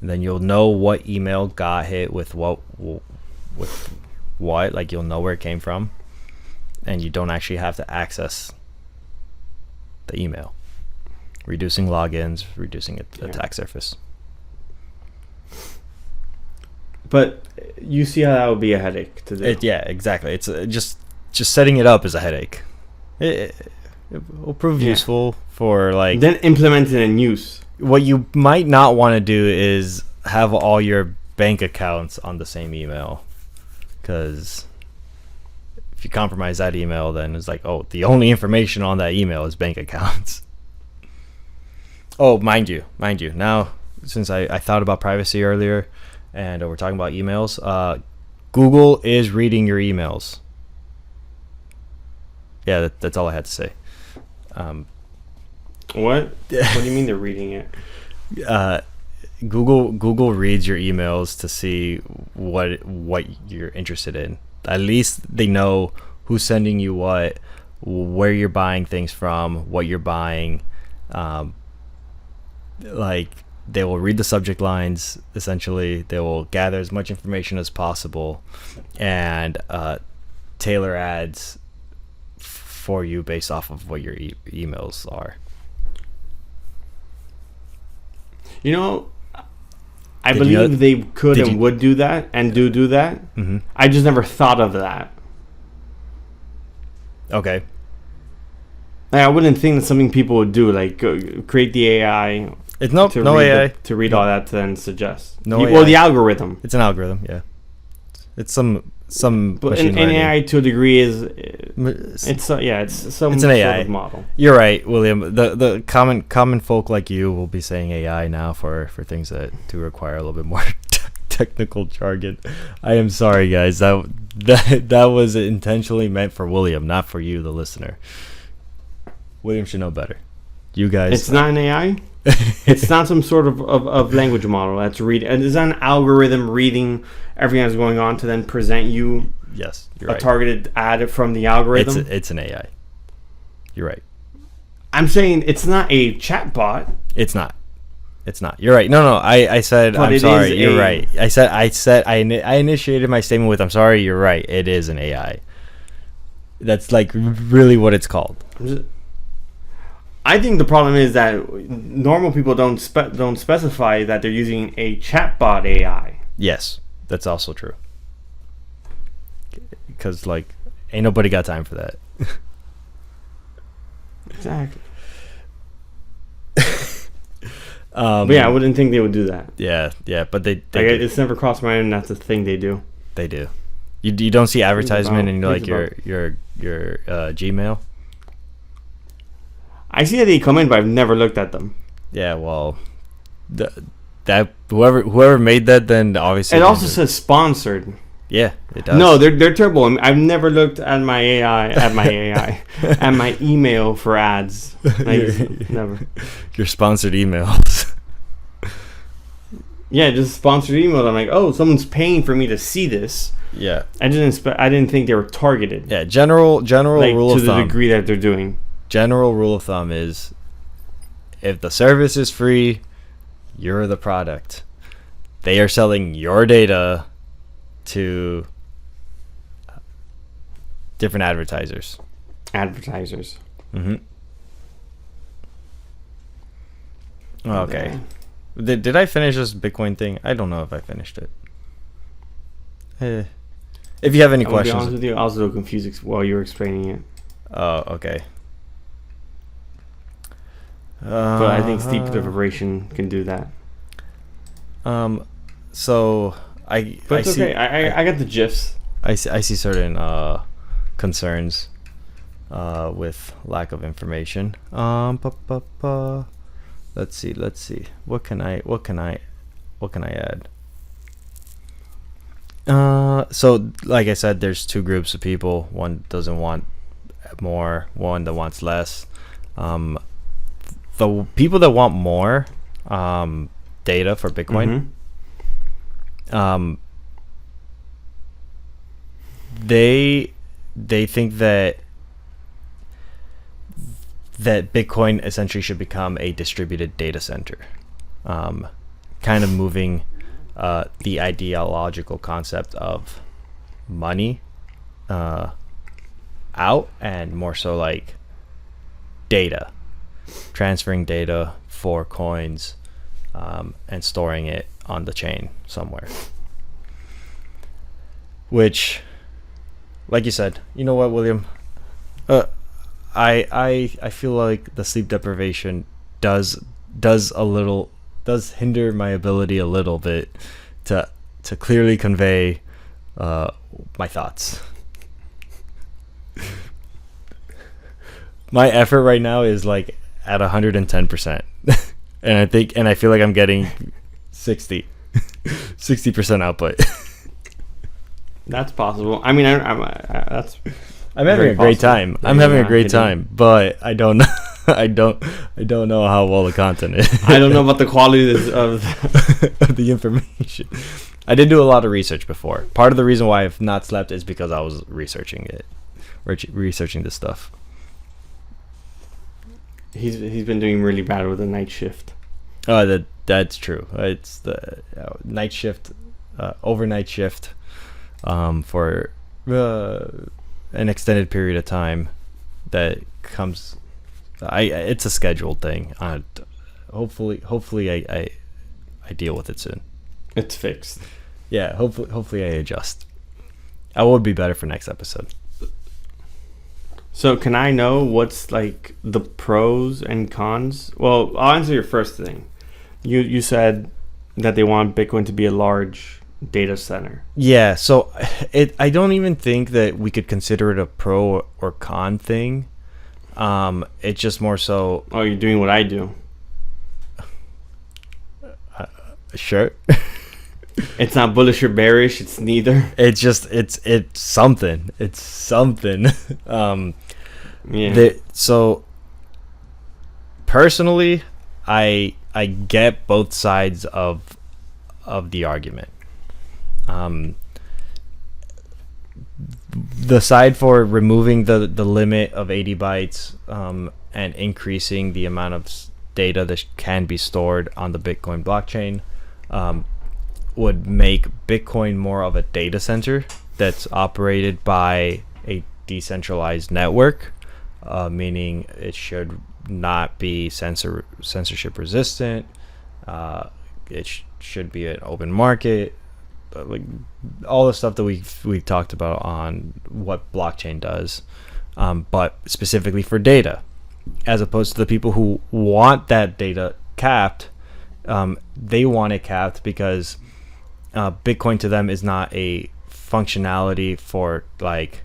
And then you'll know what email got hit with what what, like you'll know where it came from, and you don't actually have to access the email, reducing logins, reducing attack surface.
But you see how that would be a headache to do.
Yeah, exactly. It's just setting it up is a headache. It will prove useful for like
then implement it in use.
What you might not want to do is have all your bank accounts on the same email, because if you compromise that email, then it's like, oh, the only information on that email is bank accounts. Oh, mind you, now since I thought about privacy earlier and we're talking about emails, Google is reading your emails. Yeah, that's all I had to say.
What do you mean they're reading it?
Google reads your emails to see what you're interested in. At least they know who's sending you what, where you're buying things from, what you're buying. Like, they will read the subject lines. Essentially, they will gather as much information as possible and tailor ads for you based off of what your emails are.
You know, I believe they could and would do that and do that.
Mm-hmm.
I just never thought of that.
Okay.
Like, I wouldn't think that's something people would do, like create the AI.
It's no AI
to read all that to then suggest.
No AI.
Well, the algorithm.
It's an algorithm, yeah. It's some
but
machine learning.
AI to a degree is it's some
an
sort
AI
of model.
You're right, William. The common folk like you will be saying AI now for things that do require a little bit more technical jargon. I am sorry, guys. That was intentionally meant for William, not for you, the listener. William should know better. You guys.
It's not an AI. It's not some sort of language model that's reading. It's not an algorithm reading everything that's going on to then present you
you're right.
Targeted ad from the algorithm.
It's an AI. You're right.
I'm saying it's not a chatbot.
It's not. You're right. No. I said but I'm sorry. You're right. I said I initiated my statement with I'm sorry. You're right. It is an AI. That's like really what it's called.
I think the problem is that normal people don't specify that they're using a chatbot AI.
Yes, that's also true. Because like, ain't nobody got time for that.
Exactly. But yeah, I wouldn't think they would do that.
Yeah, but they
it's never crossed my mind. That's the thing they do.
They do. You don't see advertisement in like your Gmail.
I see that they come in, but I've never looked at them.
Yeah, well, that whoever made that, then obviously
it also says sponsored.
Yeah, it does.
No, they're terrible. I've never looked at my AI at my email for ads. Never.
Your sponsored emails.
Yeah, just sponsored emails. I'm like, oh, someone's paying for me to see this.
Yeah,
I didn't think they were targeted.
Yeah, general like, rule of thumb.
To the degree that they're doing.
General rule of thumb is, if the service is free, you're the product. They are selling your data to different advertisers. Mm-hmm. Okay. Did I finish this Bitcoin thing? I don't know if I finished it. If you have any questions.
To be honest with you, I was a little confused while you were explaining it.
Oh, okay.
But I think steep deprivation can do that.
So
But it's okay. I got the gifs.
I see certain concerns with lack of information. Let's see. What can I add? So like I said, there's two groups of people. One doesn't want more, one that wants less. The people that want more data for Bitcoin, they think that Bitcoin essentially should become a distributed data center, kind of moving the ideological concept of money out, and more so like data, transferring data for coins, and storing it on the chain somewhere. Which, like you said, you know what, William? I feel like the sleep deprivation does hinder my ability a little bit to clearly convey my thoughts. My effort right now is like at 110%, and I feel like I'm getting 60% output.
That's possible. I mean, that's.
I'm having a great time. I'm having a great time, but I don't know. I don't know how well the content is.
I don't know about the quality of
the information. I did do a lot of research before. Part of the reason why I've not slept is because I was researching this stuff.
He's been doing really bad with the night shift.
Oh, that's true. It's the night shift, overnight shift, for an extended period of time. That comes. It's a scheduled thing. Hopefully I deal with it soon.
It's fixed.
Yeah, hopefully I adjust. I will be better for next episode.
So can I know what's like the pros and cons? Well, I'll answer your first thing. You said that they want Bitcoin to be a large data center.
Yeah, so I don't even think that we could consider it a pro or con thing. It's just more so.
Oh, you're doing what I do.
Sure.
It's not bullish or bearish. It's neither.
It's just it's something. It's something.
Yeah.
So personally, I get both sides of the argument. The side for removing the limit of 80 bytes and increasing the amount of data that can be stored on the Bitcoin blockchain would make Bitcoin more of a data center that's operated by a decentralized network, meaning it should not be censorship resistant. It should be an open market. Like all the stuff that we've talked about on what blockchain does, but specifically for data, as opposed to the people who want that data capped. They want it capped because Bitcoin to them is not a functionality for like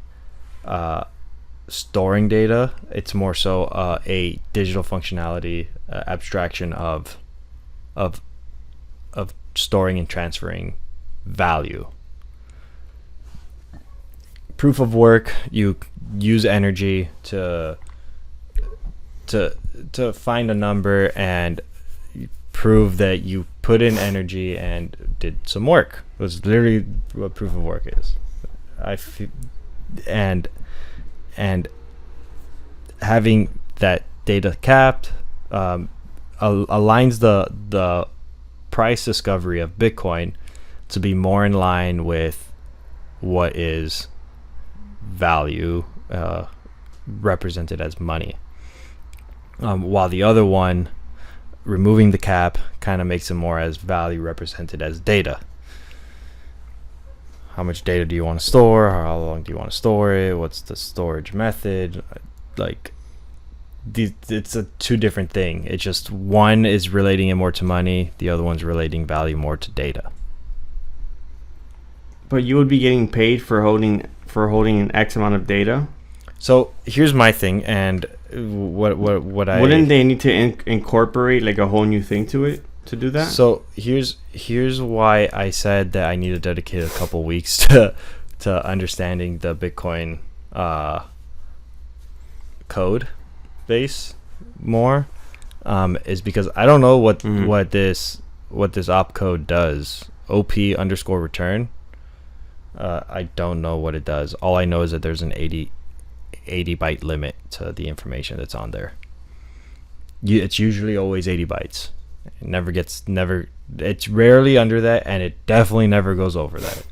storing data. It's more so a digital functionality, abstraction of storing and transferring value. Proof of work, you use energy to find a number and prove that you put in energy and did some work. That's literally what proof of work is. And having that data capped aligns the price discovery of Bitcoin to be more in line with what is value represented as money, while the other one, removing the cap, kind of makes it more as value represented as data. How much data do you want to store? How long do you want to store it? What's the storage method? Like, it's a two different thing. It's just one is relating it more to money, the other one's relating value more to data.
But you would be getting paid for holding an X amount of data.
So here's my thing, and what I
wouldn't they need to incorporate like a whole new thing to it to do that?
So here's why I said that I need to dedicate a couple weeks to understanding the Bitcoin code base more, is because I don't know what this opcode does. OP_return. I don't know what it does. All I know is that there's an 80 byte limit to the information that's on there. It's usually always 80 bytes. It it's rarely under that, and it definitely never goes over that.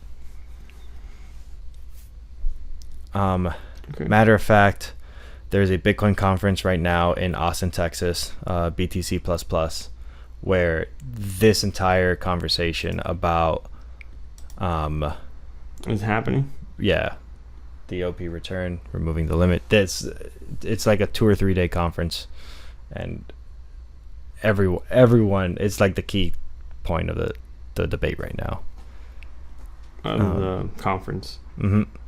Okay.
Matter of fact, there's a Bitcoin conference right now in Austin, Texas, BTC++, where this entire conversation about
It's happening.
the OP return, removing the limit. It's like a 2 or 3 day conference, and everyone, it's like the key point of the debate right now.
The conference.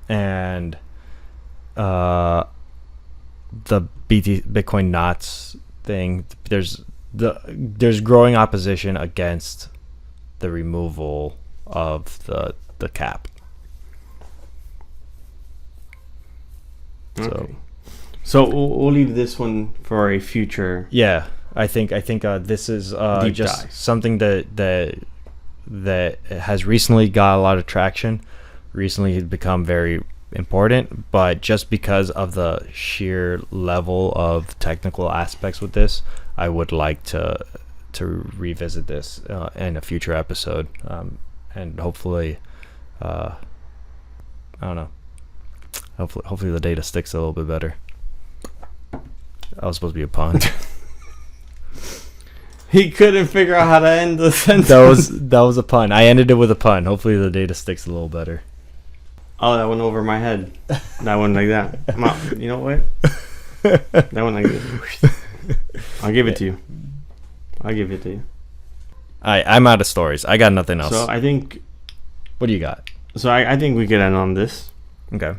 And the Bitcoin knots thing, there's growing opposition against the removal of the cap.
Okay. So we'll leave this one for a future.
Yeah, I think this is
Deep
just
dive.
something that has recently got a lot of traction. Recently, has become very important, but just because of the sheer level of technical aspects with this, I would like to revisit this in a future episode, and hopefully, I don't know. Hopefully the data sticks a little bit better. That was supposed to be a pun.
He couldn't figure out how to end the sentence.
That was a pun. I ended it with a pun. Hopefully the data sticks a little better.
Oh, that went over my head. That one like that. You know what? That one like this. I'll give it to you.
I'm out of stories. I got nothing else.
So I think.
What do you got?
So I think we could end on this.
Okay.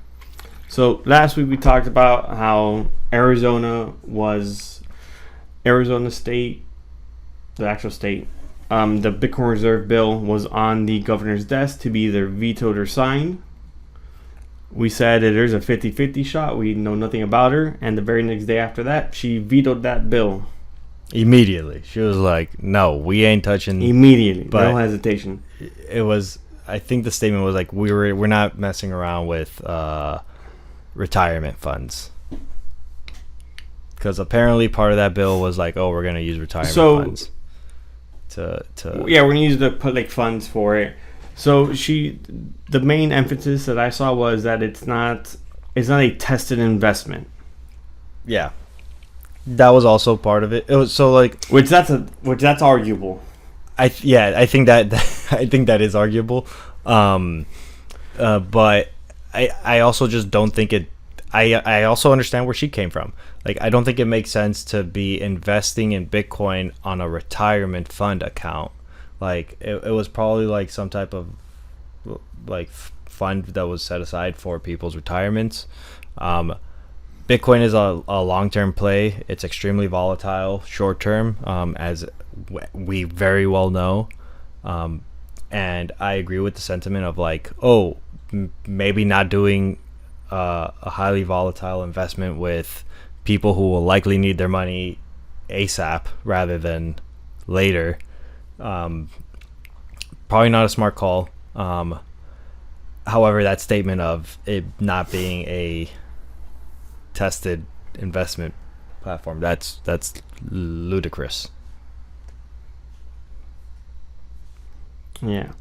So last week we talked about how Arizona State, the actual state, the Bitcoin Reserve bill was on the governor's desk to be either vetoed or signed. We said that there's a 50-50 shot. We know nothing about her. And the very next day after that, she vetoed that bill.
Immediately. She was like, no, we ain't touching.
Immediately.
But
no hesitation.
It was, I think the statement was like, we're not messing around with retirement funds. Because apparently part of that bill was like, oh, we're going to use retirement funds.
Yeah, we're going to use the public funds for it. So the main emphasis that I saw was that it's not a tested investment.
Yeah, that was also part of it. It was so like,
which that's arguable.
I think that is arguable. But I also just don't think it. I also understand where she came from. Like, I don't think it makes sense to be investing in Bitcoin on a retirement fund account. Like, it was probably like some type of like fund that was set aside for people's retirements. Bitcoin is a long-term play. It's extremely volatile short-term, as we very well know. And I agree with the sentiment of like, maybe not doing a highly volatile investment with people who will likely need their money ASAP rather than later. Probably not a smart call. However, that statement of it not being a tested investment platform, that's ludicrous.
Yeah.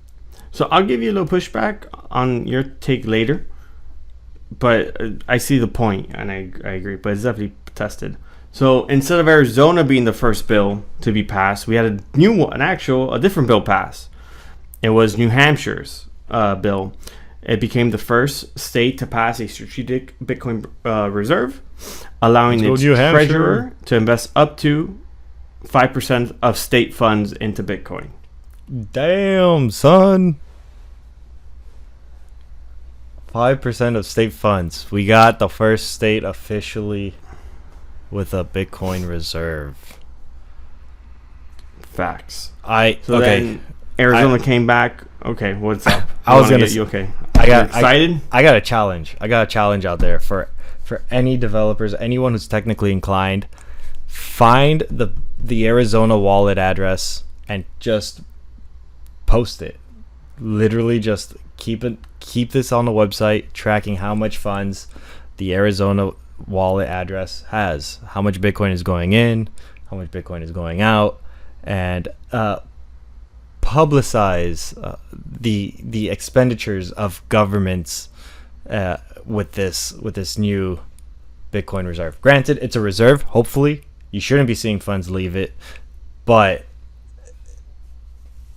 So I'll give you a little pushback on your take later, but I see the point and I agree, but it's definitely tested. So instead of Arizona being the first bill to be passed, we had a different bill passed. It was New Hampshire's bill. It became the first state to pass a strategic Bitcoin reserve, allowing its treasurer to invest up to 5% of state funds into Bitcoin.
Damn, son. 5% of state funds. We got the first state officially with a Bitcoin reserve.
Facts.
Then
Arizona came back. Okay, what's up? You okay?
Excited? I got a challenge. I got a challenge out there for any developers, anyone who's technically inclined. Find the Arizona wallet address and just post it. Literally, just keep this on the website, tracking how much funds the Arizona wallet address has, how much Bitcoin is going in, how much Bitcoin is going out, and publicize the expenditures of governments with this new Bitcoin reserve. Granted, it's a reserve. Hopefully, you shouldn't be seeing funds leave it, but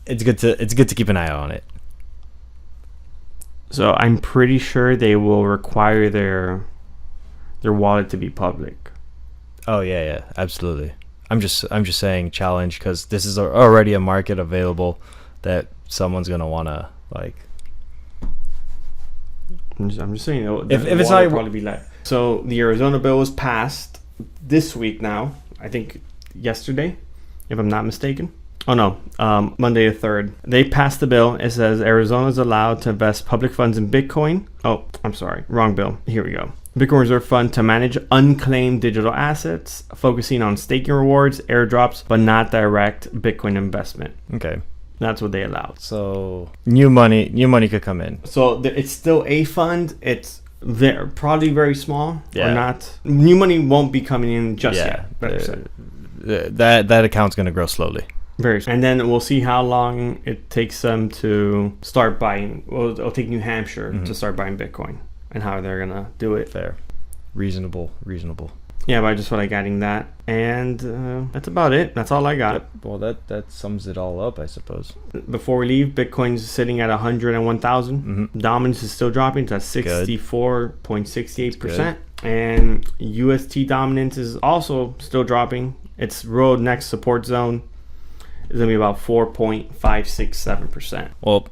it's good to keep an eye on it.
So I'm pretty sure they will require their wallet to be public.
Oh yeah, absolutely. I'm just saying challenge because this is already a market available that someone's gonna wanna like.
I'm just saying,
if it's not,
probably be like. So the Arizona bill was passed this week now. I think yesterday, if I'm not mistaken. Oh no, Monday the 3rd. They passed the bill. It says Arizona is allowed to invest public funds in Bitcoin. Oh, I'm sorry, wrong bill. Here we go. Bitcoin Reserve Fund to manage unclaimed digital assets, focusing on staking rewards, airdrops, but not direct Bitcoin investment.
Okay.
That's what they allowed.
So new money could come in.
So it's still a fund. It's probably very small
Yeah.
or not. New money won't be coming in just yet. Better said.
That account's gonna grow slowly.
Very. And then we'll see how long it takes them to start buying. Well, it'll take New Hampshire to start buying Bitcoin and how they're gonna do it.
Fair, reasonable.
Yeah, but I just feel like adding that, and that's about it. That's all I got.
Yep. Well, that sums it all up, I suppose.
Before we leave, Bitcoin's sitting at 101,000. Dominance is still dropping. It's at 64.68%, and UST dominance is also still dropping. Its road next support zone is gonna be about 4.567%.
Well,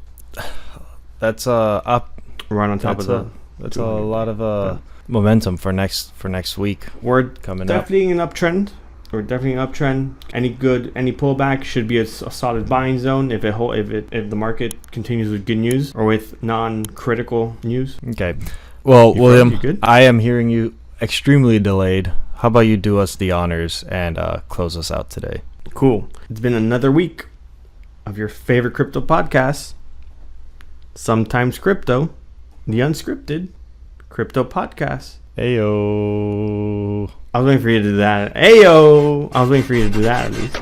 that's up
right on top of the.
That's a lot of momentum for next week.
We're
coming
definitely in an uptrend. Any pullback should be a solid buying zone if the market continues with good news or with non-critical news.
Okay. Well, William, I am hearing you extremely delayed. How about you do us the honors and close us out today?
Cool. It's been another week of your favorite crypto podcast, Sometimes Crypto, the unscripted crypto podcast.
Ayo.
I was waiting for you to do that. Ayo. I was waiting for you to do that at least.